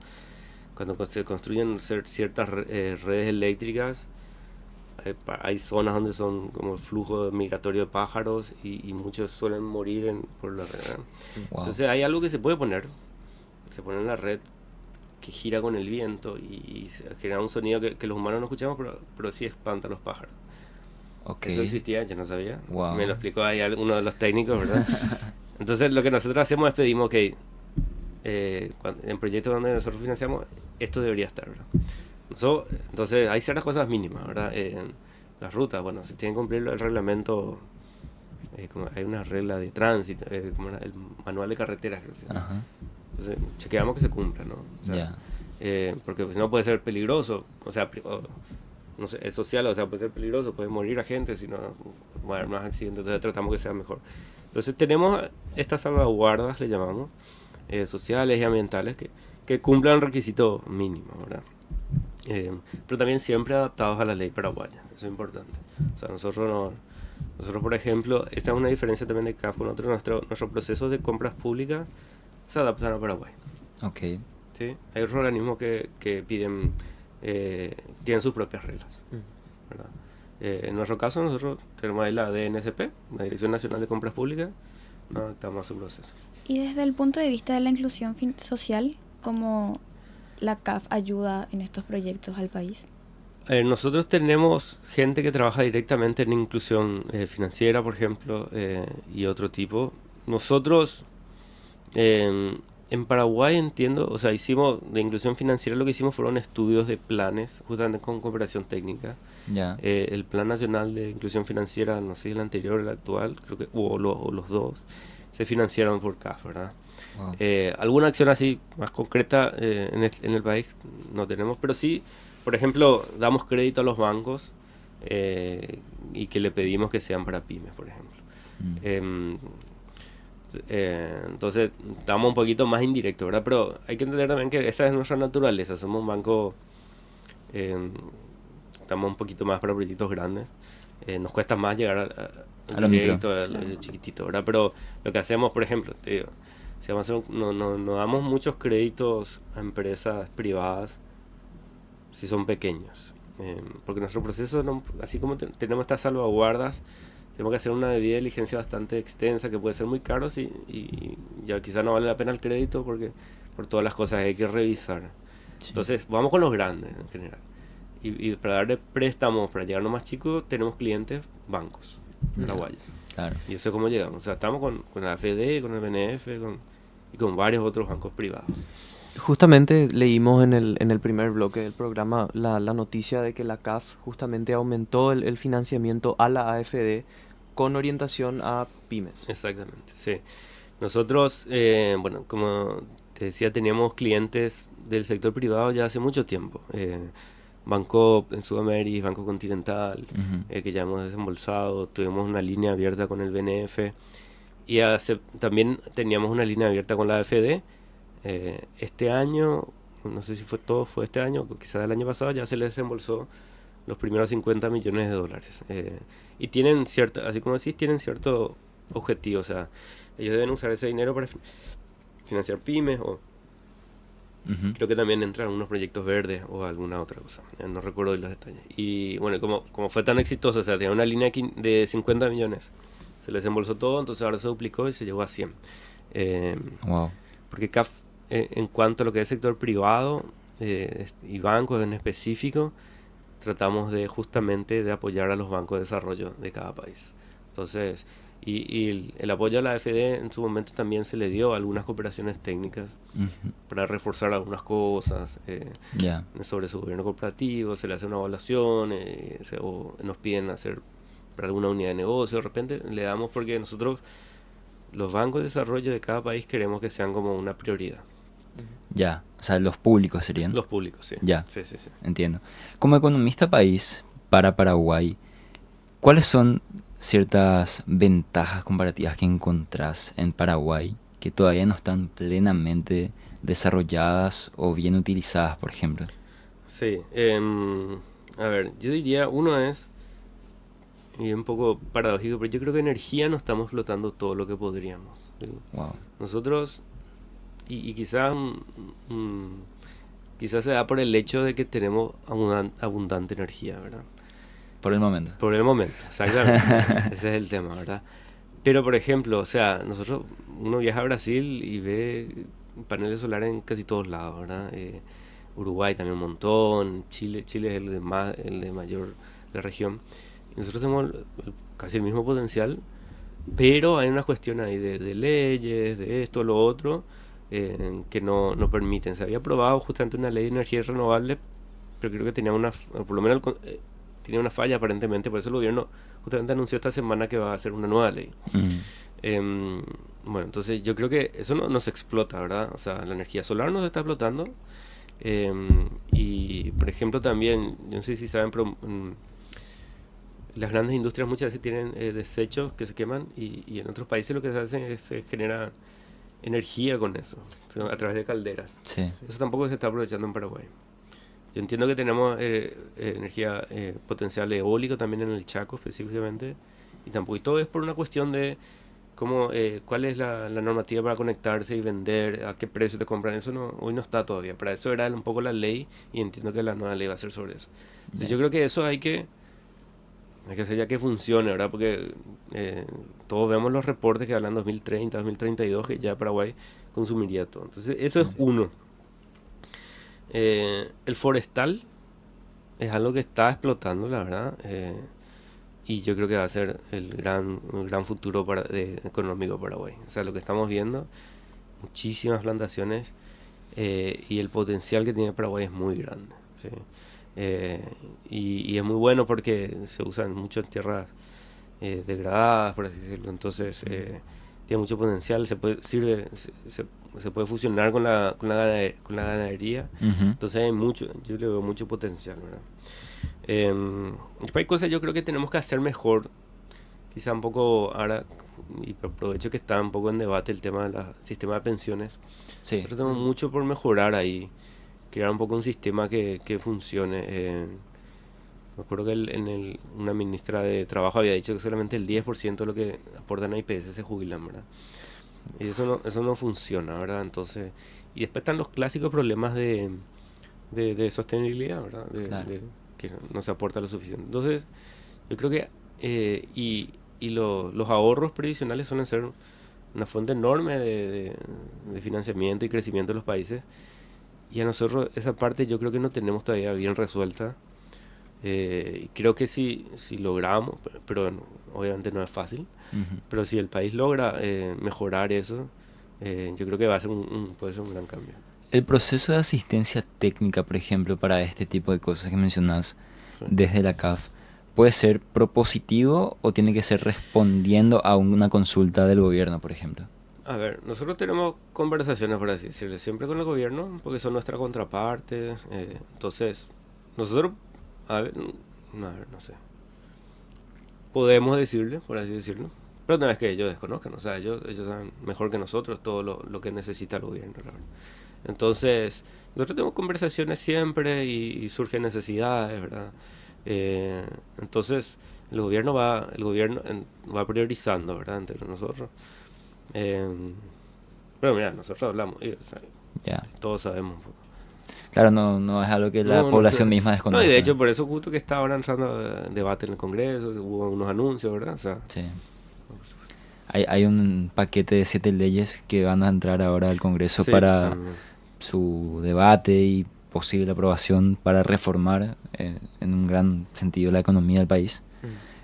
Cuando se construyen ciertas redes eléctricas, hay zonas donde son como el flujo migratorio de pájaros y muchos suelen morir por la red, ¿verdad? Wow. Entonces hay algo que se puede poner, se pone en la red que gira con el viento y se genera un sonido que los humanos no escuchamos, pero sí espanta a los pájaros. Ok. Eso existía, yo no sabía. Wow. Me lo explicó ahí uno de los técnicos, ¿verdad? Entonces lo que nosotros hacemos es pedimos que en proyectos donde nosotros financiamos, esto debería estar, ¿verdad? Entonces hay ciertas cosas mínimas, ¿verdad? En las rutas, bueno, se tiene que cumplir el reglamento, como hay una regla de tránsito, como el manual de carreteras, creo que se llama. Ajá. Entonces chequeamos que se cumpla, ¿no? O sea, Ya. porque si no puede ser peligroso, o sea, no sé, es social, o sea, puede ser peligroso, puede morir a gente, si no va a haber más accidentes, entonces tratamos que sea mejor. Entonces tenemos estas salvaguardas, le llamamos, sociales y ambientales, que cumplan requisitos mínimos, ¿verdad? Pero también siempre adaptados a la ley paraguaya, eso es importante. O sea, nosotros, por ejemplo, esta es una diferencia también de CAF con nuestro proceso de compras públicas se adaptan a Paraguay. Ok. ¿Sí? Hay otros organismos que piden, tienen sus propias reglas, ¿verdad? En nuestro caso, nosotros tenemos ahí la DNSP, la Dirección Nacional de Compras Públicas, nos adaptamos a su proceso. Y desde el punto de vista de la inclusión social, ¿cómo la CAF ayuda en estos proyectos al país? Nosotros tenemos gente que trabaja directamente en inclusión financiera, por ejemplo, y otro tipo. Nosotros, en Paraguay entiendo, o sea, hicimos de inclusión financiera, lo que hicimos fueron estudios de planes, justamente con cooperación técnica. Ya. El Plan Nacional de Inclusión Financiera, no sé si el anterior o el actual, creo que, o los dos, se financiaron por CAF, ¿verdad? Wow. Alguna acción así más concreta en el país no tenemos, pero sí, por ejemplo, damos crédito a los bancos y que le pedimos que sean para pymes, por ejemplo. Mm. Entonces, estamos un poquito más indirectos, ¿verdad? Pero hay que entender también que esa es nuestra naturaleza. Somos un banco, estamos un poquito más para proyectos grandes. Nos cuesta más llegar A al lo directo, micro. al chiquitito, ¿verdad? Pero lo que hacemos, por ejemplo, te digo, si vamos a hacer no damos muchos créditos a empresas privadas si son pequeños. Porque nuestro proceso, así como tenemos estas salvaguardas, tenemos que hacer una debida diligencia bastante extensa que puede ser muy caro y ya quizás no vale la pena el crédito porque por todas las cosas hay que revisar. Sí. Entonces vamos con los grandes en general. Y para darle préstamos, para llegar a los más chicos, tenemos clientes bancos paraguayos. Claro. Y eso es como llegamos. O sea, estamos con la AFD, con el BNF y con varios otros bancos privados. Justamente leímos en el primer bloque del programa la noticia de que la CAF justamente aumentó el financiamiento a la AFD con orientación a pymes. Exactamente, sí. Nosotros, bueno, como te decía, teníamos clientes del sector privado ya hace mucho tiempo. Banco en Sudamérica, Banco Continental, Ujú. que ya hemos desembolsado. Tuvimos una línea abierta con el BNF y también teníamos una línea abierta con la AFD. Este año, no sé si fue este año, o quizás el año pasado, ya se les desembolsó los primeros 50 millones de dólares. Y tienen así como decís, tienen cierto objetivo. O sea, ellos deben usar ese dinero para financiar pymes o Ujú. creo que también entran unos proyectos verdes o alguna otra cosa. No recuerdo los detalles. Y bueno, como fue tan exitoso, o sea, tenía una línea de 50 millones. Se les desembolsó todo, entonces ahora se duplicó y se llegó a 100. Wow. Porque CAF, en cuanto a lo que es sector privado y bancos en específico, tratamos justamente de apoyar a los bancos de desarrollo de cada país. Entonces, y el apoyo a la AFD en su momento también se le dio algunas cooperaciones técnicas Ujú. para reforzar algunas cosas Ya. sobre su gobierno corporativo, se le hace una evaluación o nos piden hacer para alguna unidad de negocio, de repente le damos porque nosotros, los bancos de desarrollo de cada país, queremos que sean como una prioridad. Ya. O sea, los públicos serían. Los públicos, sí. Ya. Sí, sí, sí. Entiendo. Como economista país para Paraguay, ¿cuáles son ciertas ventajas comparativas que encontrás en Paraguay que todavía no están plenamente desarrolladas o bien utilizadas, por ejemplo? Sí, a ver, yo diría, uno es, y un poco paradójico, pero yo creo que energía no estamos explotando todo lo que podríamos. ¿Sí? Wow. Nosotros, y quizás quizás se da por el hecho de que tenemos abundante energía, ¿verdad? Por el momento. Por el momento, exactamente. Ese es el tema, ¿verdad? Pero, por ejemplo, o sea, uno viaja a Brasil y ve paneles solares en casi todos lados, ¿verdad? Uruguay también un montón, Chile es el de mayor la región. Y nosotros tenemos casi el mismo potencial, pero hay una cuestión ahí de leyes, de esto, lo otro, que no permiten. Se había aprobado justamente una ley de energía renovable, pero creo que tenía por lo menos tenía una falla aparentemente, por eso el gobierno justamente anunció esta semana que va a hacer una nueva ley. Bueno, entonces yo creo que eso no se explota, ¿verdad? O sea, la energía solar no se está explotando. Y, por ejemplo, también, yo no sé si saben, pero las grandes industrias muchas veces tienen desechos que se queman y en otros países lo que se hace es se genera energía con eso, o sea, a través de calderas. Sí. Eso tampoco se está aprovechando en Paraguay. Yo entiendo que tenemos energía potencial eólico también en el Chaco específicamente, y tampoco, y todo es por una cuestión de cuál es la normativa para conectarse y vender, a qué precio te compran. Eso hoy no está todavía. Para eso era un poco la ley, y entiendo que la nueva ley va a ser sobre eso. Entonces, yo creo que eso hay que hacer ya que funcione, ¿verdad? Porque todos vemos los reportes que hablan 2030, 2032, que ya Paraguay consumiría todo. Entonces, eso es uno. El forestal es algo que está explotando, la verdad, y yo creo que va a ser el gran futuro económico de Paraguay. O sea, lo que estamos viendo, muchísimas plantaciones, y el potencial que tiene Paraguay es muy grande, ¿sí? Y es muy bueno porque se usan mucho en tierras degradadas, por así decirlo. Entonces, tiene mucho potencial, se puede fusionar con la ganadería. Ujú. Entonces yo le veo mucho potencial, ¿verdad? Después hay cosas yo creo que tenemos que hacer mejor, quizá un poco ahora, y aprovecho que está un poco en debate el tema del sistema de pensiones. Sí. Nosotros tenemos mucho por mejorar ahí, crear un poco un sistema que funcione. Me acuerdo que una ministra de Trabajo había dicho que solamente el 10% de lo que aportan a IPS se jubilan, ¿verdad? Y eso no funciona, ¿verdad? Entonces, y después están los clásicos problemas de sostenibilidad, ¿verdad? Claro. Que no se aporta lo suficiente. Entonces, yo creo que los ahorros previsionales suelen ser una fuente enorme de financiamiento y crecimiento de los países. Y a nosotros esa parte yo creo que no tenemos todavía bien resuelta. Creo que si logramos, pero obviamente no es fácil, Ujú. pero si el país logra mejorar eso, yo creo que va a ser puede ser un gran cambio. El proceso de asistencia técnica, por ejemplo, para este tipo de cosas que mencionas Sí. desde la CAF, ¿puede ser propositivo o tiene que ser respondiendo a una consulta del gobierno, por ejemplo? A ver, nosotros tenemos conversaciones, por así decirlo, siempre con el gobierno, porque son nuestra contraparte. Entonces, nosotros, a ver, no sé, podemos decirle, por así decirlo, pero no es que ellos desconozcan, o sea, ellos saben mejor que nosotros todo lo que necesita el gobierno, la verdad. Entonces, nosotros tenemos conversaciones siempre y surgen necesidades, ¿verdad? Entonces, el gobierno va priorizando, ¿verdad? Entre nosotros. Pero mira, nosotros hablamos, o sea, Ya. todos sabemos. Claro, no es algo que la No, población sé. misma No, desconozca. y de hecho, por eso justo que está ahora entrando debate en el Congreso, hubo unos anuncios, ¿verdad? O sea, Sí. Hay un paquete de 7 leyes que van a entrar ahora al Congreso sí, para también. su debate y posible aprobación para reformar en un gran sentido la economía del país.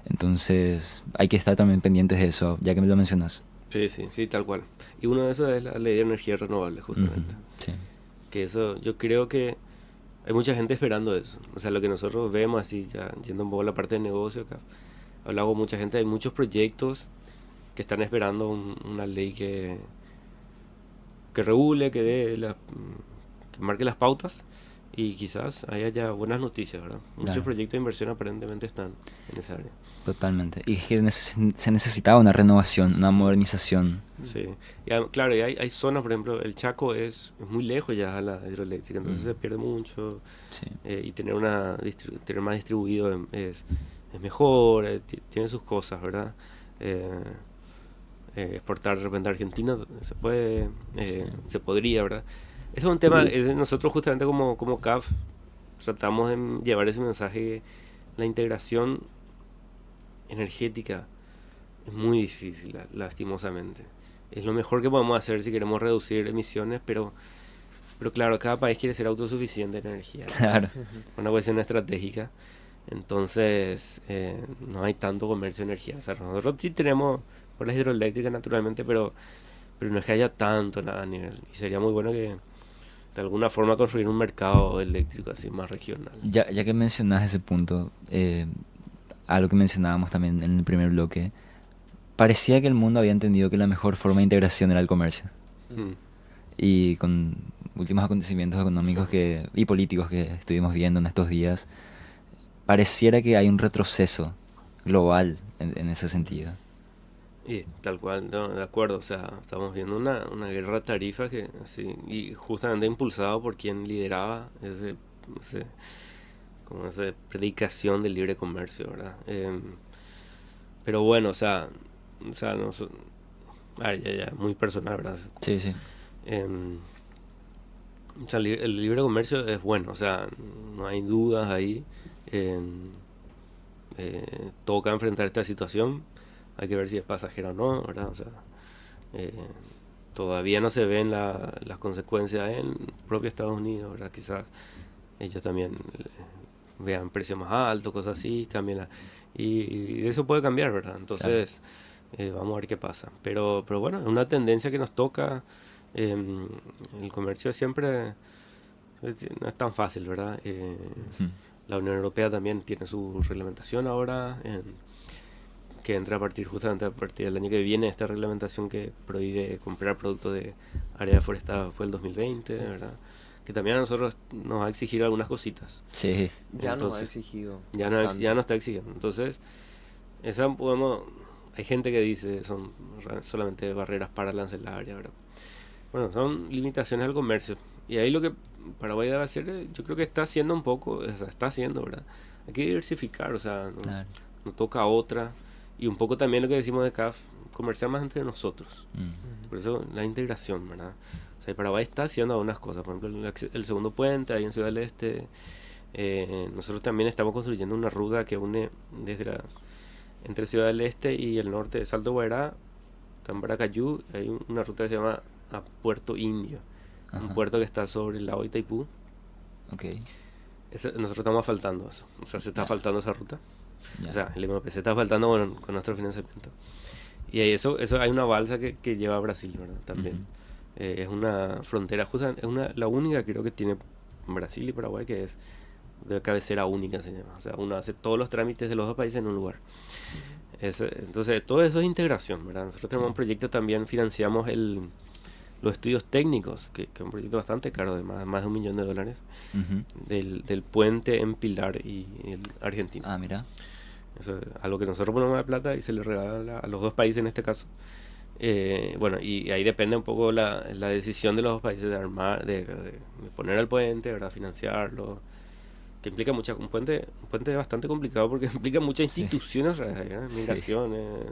Entonces hay que estar también pendientes de eso, ya que me lo mencionas. Sí, sí, sí, tal cual. Y uno de esos es la ley de energía renovable, Ujú, justamente. sí, Que eso, yo creo que hay mucha gente esperando eso. O sea, lo que nosotros vemos así, ya yendo un poco a la parte de negocio, acá, hablamos con mucha gente, hay muchos proyectos que están esperando una ley que regule, que marque las pautas y quizás ahí haya buenas noticias, ¿verdad? Muchos claro, proyectos de inversión aparentemente están en esa área. totalmente. Y es que se necesitaba una renovación, una Sí, modernización. sí. Y claro, y hay zonas, por ejemplo, el Chaco es muy lejos ya a la hidroeléctrica, entonces se Mm, pierde mucho sí, y tener tener más distribuido es mejor, tiene sus cosas, ¿verdad? Eh, exportar de repente a Argentina se puede, sí, se podría, ¿verdad? Eso es un tema, nosotros justamente como CAF tratamos de llevar ese mensaje, la integración energética es muy difícil, lastimosamente. Es lo mejor que podemos hacer si queremos reducir emisiones, pero claro, cada país quiere ser autosuficiente en energía, ¿verdad? claro, Una cuestión estratégica. Entonces, no hay tanto comercio de energía. O sea, nosotros sí tenemos por las hidroeléctricas naturalmente, pero no es que haya tanto nada a nivel. Y sería muy bueno que de alguna forma construir un mercado eléctrico así más regional. ya que mencionas ese punto, algo que mencionábamos también en el primer bloque, parecía que el mundo había entendido que la mejor forma de integración era el comercio. Mm, Y con últimos acontecimientos económicos y políticos que estuvimos viendo en estos días, pareciera que hay un retroceso global en ese sentido. y tal cual, no, de acuerdo. O sea, estamos viendo una guerra de tarifas que así, y justamente impulsado por quien lideraba ese, como esa predicación del libre comercio, ¿verdad? Pero bueno, o sea, no, a ver, ya, muy personal, ¿verdad? Sí, sí, Em, o sea, el libre comercio es bueno, o sea, no hay dudas ahí. em, toca enfrentar esta situación, hay que ver si es pasajera o no, ¿verdad? O sea, eh, todavía no se ven las consecuencias en propio Estados Unidos, ¿verdad? Quizás ellos también vean precios más altos, cosas así, cambien y eso puede cambiar, ¿verdad? claro. Entonces, vamos a ver qué pasa. Pero bueno, es una tendencia que nos toca. em, el comercio siempre no es tan fácil, ¿verdad? Ujú. La Unión Europea también tiene su reglamentación ahora, que entra justamente a partir del año que viene, esta reglamentación que prohíbe comprar productos de área deforestada fue el 2020, ¿verdad? Que también a nosotros nos va a exigir algunas cositas. Sí, Ya nos ha Entonces, exigido ya bastante. no está exigiendo. Entonces, hay gente que dice son solamente barreras para el arancelaria, ¿verdad? Bueno, son limitaciones al comercio. Y ahí lo que Paraguay debe hacer, yo creo que está haciendo un poco, o sea, está haciendo, ¿verdad? Hay que diversificar, o sea, claro. no toca otra. Y un poco también lo que decimos de CAF, comerciar más entre nosotros. Mm, Por eso la integración, ¿verdad? O sea, Paraguay está haciendo algunas cosas. Por ejemplo, el segundo puente ahí en Ciudad del Este. Nosotros también estamos construyendo una ruta que une entre Ciudad del Este y el norte de Salto Guairá, Tambaracayú. Hay una ruta que se llama a Puerto Indio, un ajá, puerto que está sobre el lago Itaipú. ok, Nosotros estamos faltando eso, o sea, se está ya, faltando esa ruta. O ya, sea, el MPC está faltando con nuestro financiamiento. Y ahí eso hay una balsa que lleva a Brasil, ¿verdad? También. ujú, Es una frontera, justamente, la única creo que tiene Brasil y Paraguay, que es de cabecera única, se llama. O sea, uno hace todos los trámites de los dos países en un lugar. Entonces, todo eso es integración, ¿verdad? Nosotros sí, tenemos un proyecto también, financiamos los estudios técnicos, que es un proyecto bastante caro, de más de $1 millón, ujú. del puente en Pilar y el Argentina. Ah, mira, Eso es algo que nosotros ponemos de plata y se le regala a los dos países en este caso. Bueno, y ahí depende un poco la decisión de los dos países de armar, de poner el puente, ¿verdad? Financiarlo, que implica un puente bastante complicado porque implica muchas sí, instituciones, ¿verdad? sí, Migraciones,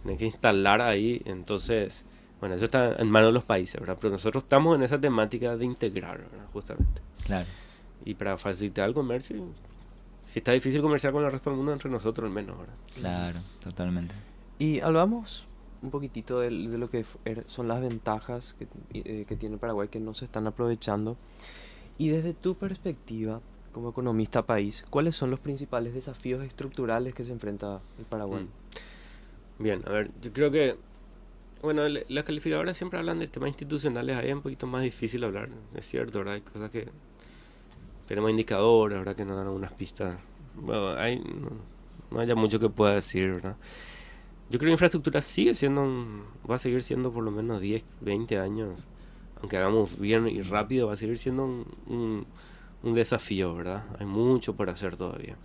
tienen que instalar ahí, entonces, bueno, eso está en manos de los países, ¿verdad? Pero nosotros estamos en esa temática de integrar, ¿verdad? Justamente. claro, Y para facilitar el comercio, si está difícil comerciar con el resto del mundo, entre nosotros al menos, ¿verdad? claro, totalmente. Y hablamos un poquitito de lo que son las ventajas que tiene Paraguay que no se están aprovechando. Y desde tu perspectiva, como economista país, ¿cuáles son los principales desafíos estructurales que se enfrenta el Paraguay? Bien, a ver, yo creo que, bueno, las calificadoras siempre hablan de temas institucionales, ahí es un poquito más difícil hablar, es cierto, ¿verdad? Hay cosas que tenemos indicadores, ¿verdad? Que nos dan algunas pistas. Bueno, no haya mucho que pueda decir, ¿verdad? Yo creo que infraestructura sigue siendo, va a seguir siendo por lo menos 10, 20 años, aunque hagamos bien y rápido, va a seguir siendo un desafío, ¿verdad? Hay mucho por hacer todavía.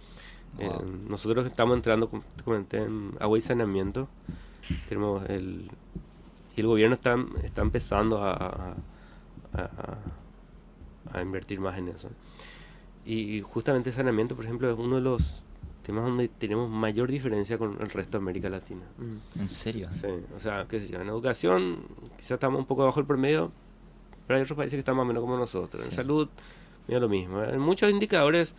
Wow. Nosotros estamos entrando, como te comenté, en agua y saneamiento. Tenemos y el gobierno está empezando a invertir más en eso. Y justamente saneamiento, por ejemplo, es uno de los temas donde tenemos mayor diferencia con el resto de América Latina. ¿En serio? Sí, o sea, qué sé yo, en educación quizás estamos un poco bajo el promedio, pero hay otros países que están más o menos como nosotros. En Sí. salud, mira lo mismo. En muchos indicadores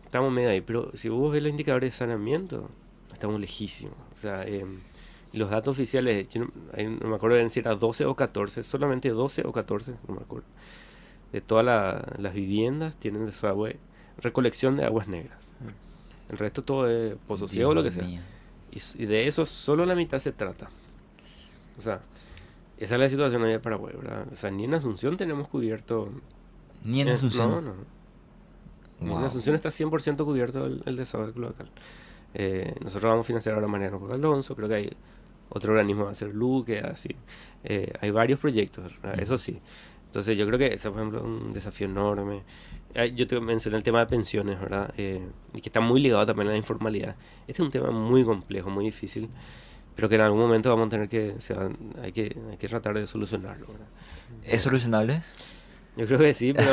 estamos medio ahí, pero si vos ves los indicadores de saneamiento, estamos lejísimos. O sea, los datos oficiales, yo no me acuerdo si era 12 o 14, solamente 12 o 14, no me acuerdo, de todas las viviendas tienen desagüe, recolección de aguas negras. El resto todo es pozo ciego o lo que sea. mío. Y de eso solo la mitad se trata. O sea, esa es la situación hoy de Paraguay, ¿verdad? O sea, ni en Asunción tenemos cubierto. Ni en Asunción. No. Ni en Wow. Asunción está 100% cubierto el desagüe local. Nosotros vamos a financiar ahora Mariano Jorge Alonso, creo que hay otro organismo va a ser Luque, así. Hay varios proyectos, ¿verdad? Eso sí. Entonces yo creo que ese, por ejemplo, es un desafío enorme. Yo te mencioné el tema de pensiones, ¿verdad? Y que está muy ligado también a la informalidad. Este es un tema muy complejo, muy difícil, pero que en algún momento vamos a tener que, o sea, hay que tratar de solucionarlo, ¿verdad? ¿Es solucionable? Yo creo que sí, pero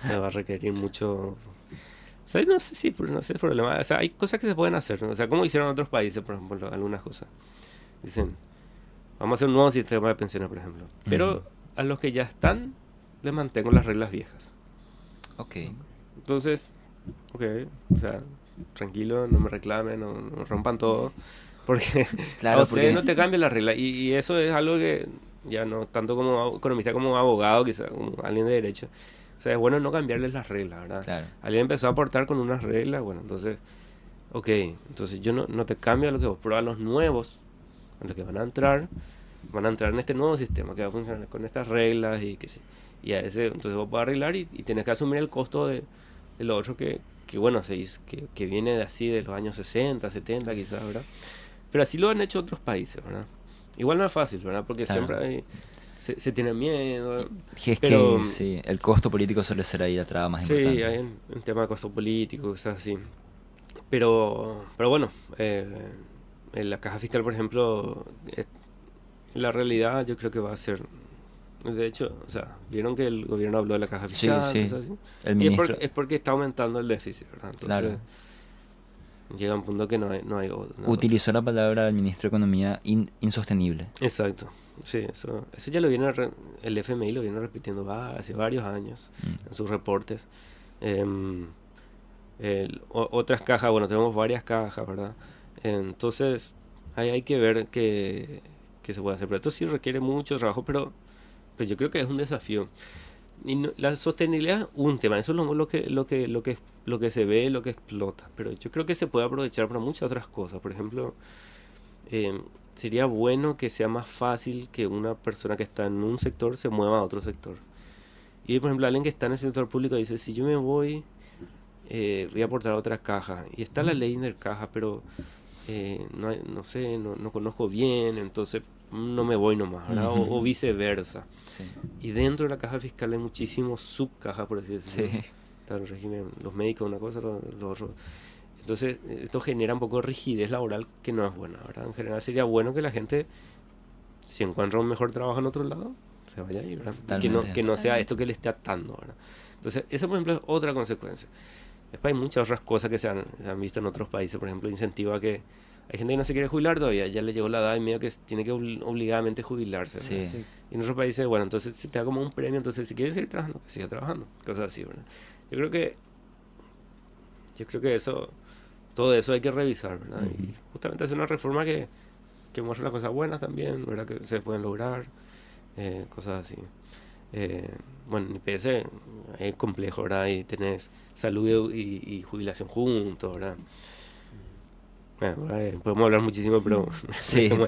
me va a requerir mucho. O sea, no sé si, no sé el problema. O sea, hay cosas que se pueden hacer, ¿no? O sea, como hicieron otros países, por ejemplo, algunas cosas. Dicen, vamos a hacer un nuevo sistema de pensiones, por ejemplo. Pero Ujú. a los que ya están, les mantengo las reglas viejas. Ok. Entonces, ok, o sea, tranquilo, no me reclamen, no rompan todo, porque Claro, a ustedes porque no te cambian las reglas. Y eso es algo que, ya no tanto como economista como abogado, quizás como alguien de derecho, o sea, es bueno no cambiarles las reglas, ¿verdad? claro. Alguien empezó a aportar con unas reglas, bueno, entonces, ok, entonces yo no te cambio a lo que vos, pero a los nuevos, a los que van a entrar en este nuevo sistema que va a funcionar con estas reglas y que sí. Y a ese, entonces vos podés arreglar y tenés que asumir el costo de lo otro que bueno, que viene de así de los años 60, 70 quizás, ¿verdad? Pero así lo han hecho otros países, ¿verdad? Igual no es fácil, ¿verdad? Porque Claro. siempre se tiene miedo. Y es Pero que sí, el costo político suele ser ahí la traba más sí, importante. hay un tema de costo político, cosas así. Pero bueno, en la caja fiscal, por ejemplo, la realidad yo creo que va a ser. De hecho, o sea, vieron que el gobierno habló de la caja Sí, fiscal, sí. cosas así. El Y es ministro, porque está aumentando el déficit, ¿verdad? Entonces, claro, llega un punto que no hay otra. utilizó la palabra del ministro de Economía insostenible. Exacto. Sí, eso ya lo viene el FMI lo viene repitiendo hace varios años Mm. en sus reportes. Otras cajas, bueno, tenemos varias cajas, ¿verdad? Entonces, ahí hay que ver qué se puede hacer. Pero esto sí requiere mucho trabajo, pero yo creo que es un desafío. Y la sostenibilidad es un tema, eso es lo que se ve, lo que explota. Pero yo creo que se puede aprovechar para muchas otras cosas. Por ejemplo, sería bueno que sea más fácil que una persona que está en un sector se mueva a otro sector. Y por ejemplo, alguien que está en el sector público dice, si yo me voy, voy a aportar a otra caja. Y está la ley de caja, pero no sé, no conozco bien, entonces no me voy nomás, ¿verdad? O viceversa. Sí. Y dentro de la caja fiscal hay muchísimos subcajas, por así decirlo. Sí. Está el régimen, los médicos, una cosa, lo otro. Entonces, esto genera un poco de rigidez laboral que no es buena, ¿verdad? En general sería bueno que la gente, si encuentra un mejor trabajo en otro lado, se vaya ahí, ¿verdad? Y Totalmente. que no sea esto que le esté atando, ¿verdad? Entonces, esa, por ejemplo, es otra consecuencia. Después hay muchas otras cosas que se han visto en otros países, por ejemplo, incentiva a que hay gente que no se quiere jubilar todavía, ya le llegó la edad y medio que tiene que obligadamente jubilarse, ¿verdad? Sí. Sí. Y en otros países, bueno, entonces se te da como un premio, entonces si quieres seguir trabajando, pues sigue trabajando, cosas así, ¿verdad? Yo creo que todo eso hay que revisar, ¿verdad? Ujú. Y justamente es una reforma que muestra las cosas buenas también, ¿verdad? Que se pueden lograr, cosas así. Bueno, en IPS es complejo, ¿verdad? Y tenés salud y jubilación juntos, ¿verdad? Bueno, podemos hablar muchísimo, pero... Sí, como-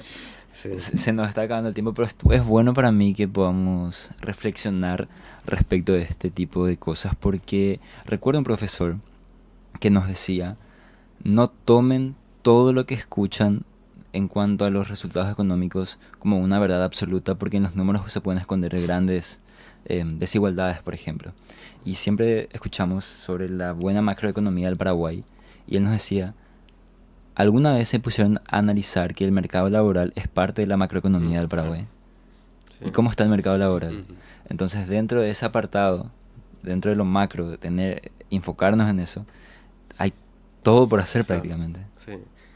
sí. se nos está acabando el tiempo, pero es bueno para mí que podamos reflexionar respecto de este tipo de cosas, porque recuerdo un profesor que nos decía, no tomen todo lo que escuchan en cuanto a los resultados económicos como una verdad absoluta, porque en los números se pueden esconder grandes desigualdades, por ejemplo. Y siempre escuchamos sobre la buena macroeconomía del Paraguay, y él nos decía, ¿alguna vez se pusieron a analizar que el mercado laboral es parte de la macroeconomía del Paraguay? ¿Y Sí. cómo está el mercado laboral? Ujú. Entonces, dentro de ese apartado, dentro de lo macro, de enfocarnos en eso, hay todo por hacer Claro, prácticamente. sí.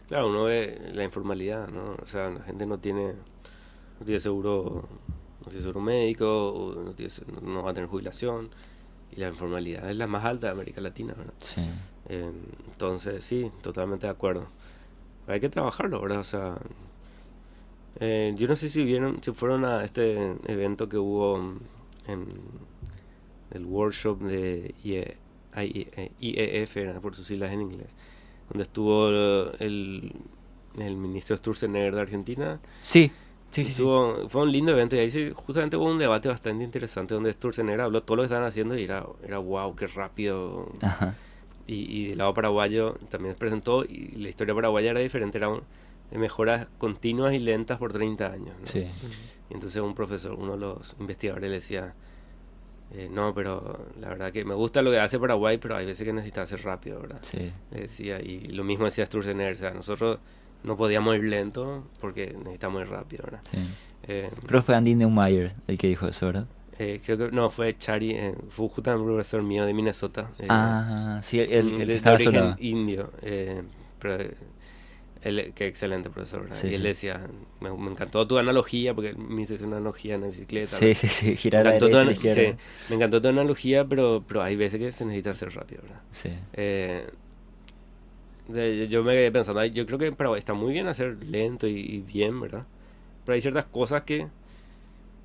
Claro, uno ve la informalidad, ¿no? O sea, la gente no tiene seguro, no tiene seguro médico, o no va a tener jubilación, y la informalidad es la más alta de América Latina, ¿verdad? Sí. Entonces, sí, totalmente de acuerdo. Hay que trabajarlo, ¿verdad? O sea, yo no sé si fueron a este evento que hubo en el workshop de IEF, era por sus siglas en inglés, donde estuvo el ministro Sturzenegger de Argentina. Sí, sí, sí, sí. Fue un lindo evento y ahí justamente hubo un debate bastante interesante donde Sturzenegger habló todo lo que estaban haciendo y era wow, qué rápido. Ajá. Y del lado paraguayo también presentó, y la historia paraguaya era diferente, de mejoras continuas y lentas por 30 años, ¿no? Sí. Y entonces un profesor, uno de los investigadores le decía, no, pero la verdad que me gusta lo que hace Paraguay, pero hay veces que necesita hacer rápido, ¿verdad? Sí. Le decía, y lo mismo decía Sturzenegger, o sea, nosotros no podíamos ir lento porque necesitamos ir rápido, ¿verdad? Sí. Eh, Creo que fue Andy Neumayer el que dijo eso, ¿verdad? Creo que no, fue Chari, fue justamente un profesor mío de Minnesota. Sí, el que De estaba origen solo. indio, pero él, qué excelente profesor, ¿verdad? Sí, Y él sí. decía, me encantó tu analogía, porque me hizo una analogía en la bicicleta, Sí, ¿verdad? sí, sí, Me girar a la encantó derecha y a la izquierda. sí, me encantó tu analogía, pero hay veces que se necesita hacer rápido, ¿verdad? Sí. Eh, yo me quedé pensando, ay, yo creo que para está muy bien hacer lento y bien, ¿verdad? Pero hay ciertas cosas que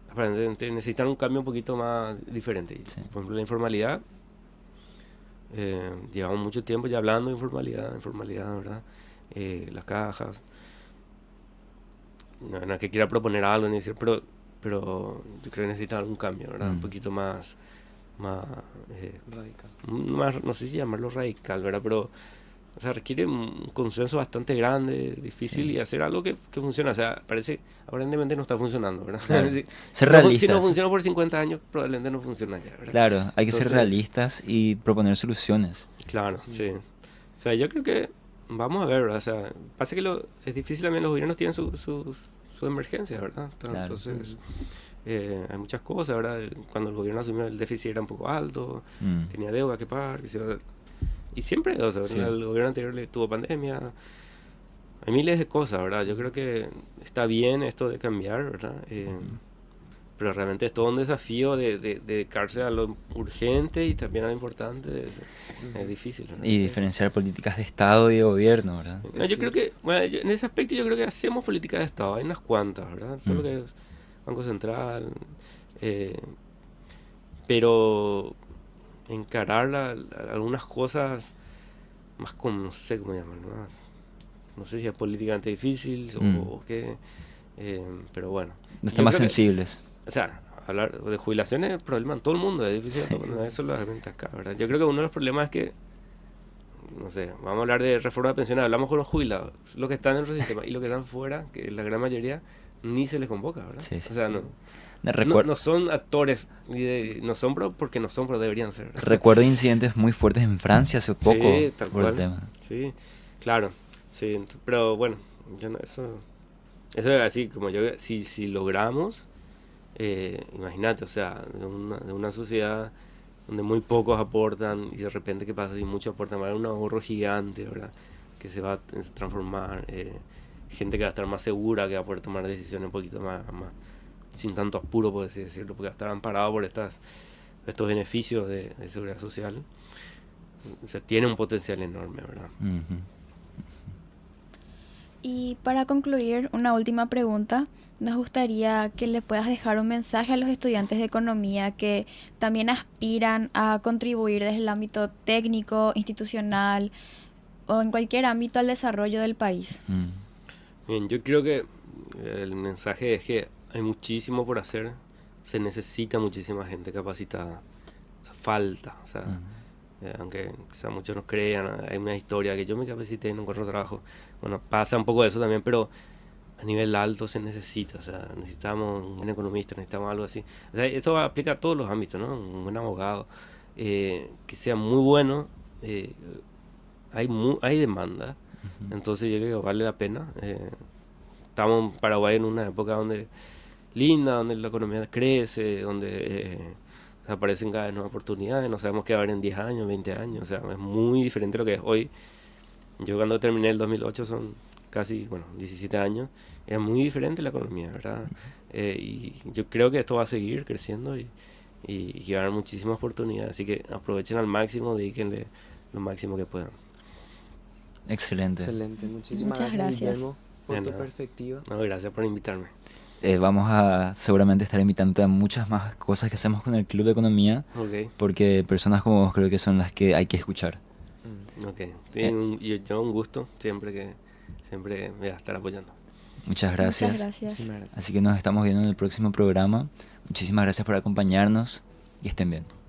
aparentemente necesitan un cambio un poquito más diferente. Y, Sí. por ejemplo, la informalidad. Llevamos mucho tiempo ya hablando de informalidad, ¿verdad? Las cajas. No es que quiera proponer algo ni decir, pero yo creo que necesita algún cambio, ¿verdad? Un poquito más, Radical. no sé si llamarlo radical, ¿verdad? Pero, o sea, requiere un consenso bastante grande, difícil, Sí. y hacer algo que funcione. O sea, aparentemente no está funcionando, ¿verdad? Claro. Si, Ser si no realistas. funciona por 50 años, probablemente no funciona ya, ¿verdad? Claro, hay que ser Entonces, realistas y proponer soluciones. claro, Sí. sí. O sea, yo creo que vamos a ver, ¿verdad? O sea, pasa que es difícil también, los gobiernos tienen su emergencia, ¿verdad? Claro. Entonces, hay muchas cosas, ¿verdad? Cuando el gobierno asumió, el déficit era un poco alto, Mm. tenía deuda que pagar, y siempre, o sea, Sí. el gobierno anterior le tuvo pandemia. Hay miles de cosas, ¿verdad? Yo creo que está bien esto de cambiar, ¿verdad? Pero realmente es todo un desafío de dedicarse a lo urgente y también a lo importante. Es difícil, ¿verdad? Y diferenciar políticas de Estado y de gobierno, ¿verdad? No, yo creo que, bueno, en ese aspecto yo creo que hacemos política de Estado, hay unas cuantas, ¿verdad? Todo lo que es Banco Central, pero encarar algunas cosas más como, no sé cómo llamarlo, no sé si es políticamente difícil o qué, pero bueno. Los Yo temas creo que, sensibles. o sea, hablar de jubilaciones es problema en todo el mundo, es difícil, Sí. no es solo realmente acá, ¿verdad? Yo creo que uno de los problemas es que, no sé, vamos a hablar de reforma de pensiones, hablamos con los jubilados, los que están dentro del sistema y los que están fuera, que es la gran mayoría, ni se les convoca, ¿verdad? Sí, sí. O sea, Recuerdo no son actores, no son porque no son, pero deberían ser. recuerdo incidentes muy fuertes en Francia hace poco Sí, tal por el cual. tema. Sí, claro. Sí, pero bueno, eso es así, como si logramos, imagínate, o sea, de una sociedad donde muy pocos aportan y de repente, ¿qué pasa si muchos aportan? Va a haber un ahorro gigante, ¿verdad? Que se va a transformar, gente que va a estar más segura, que va a poder tomar decisiones un poquito más sin tanto apuro, por así decirlo, porque va a estar amparado por estos beneficios de seguridad social. O sea, tiene un potencial enorme, ¿verdad? Ujú. Y para concluir, una última pregunta. Nos gustaría que le puedas dejar un mensaje a los estudiantes de economía que también aspiran a contribuir desde el ámbito técnico, institucional o en cualquier ámbito al desarrollo del país. Bien, yo creo que el mensaje es que hay muchísimo por hacer, se necesita muchísima gente capacitada, o sea, falta, o sea, aunque quizá muchos no crean, hay una historia que yo me capacité y no encuentro trabajo, bueno, pasa un poco eso también, pero a nivel alto se necesita, o sea, necesitamos un buen economista, necesitamos algo así, o sea, esto aplica a todos los ámbitos, ¿no? Un buen abogado, que sea muy bueno, hay demanda, entonces yo creo que vale la pena. Estamos en Paraguay en una época linda, donde la economía crece, donde aparecen cada vez nuevas oportunidades, no sabemos qué va a haber en 10 años, 20 años, o sea, es muy diferente a lo que es hoy. Yo cuando terminé el 2008 son casi, 17 años, era muy diferente la economía, ¿verdad? Y yo creo que esto va a seguir creciendo y que va a haber muchísimas oportunidades, así que aprovechen al máximo, dedíquenle lo máximo que puedan. Excelente. Excelente, muchísimas Muchas gracias, gracias. Guillermo, por De tu nada. perspectiva. No, gracias por invitarme. Vamos a seguramente estar invitando a muchas más cosas que hacemos con el Club de Economía, Ok, porque personas como vos creo que son las que hay que escuchar. ok. Sí, yo un gusto, siempre me voy a estar apoyando. Muchas gracias. Muchas gracias. Muchísimas gracias. Así que nos estamos viendo en el próximo programa. Muchísimas gracias por acompañarnos y estén bien.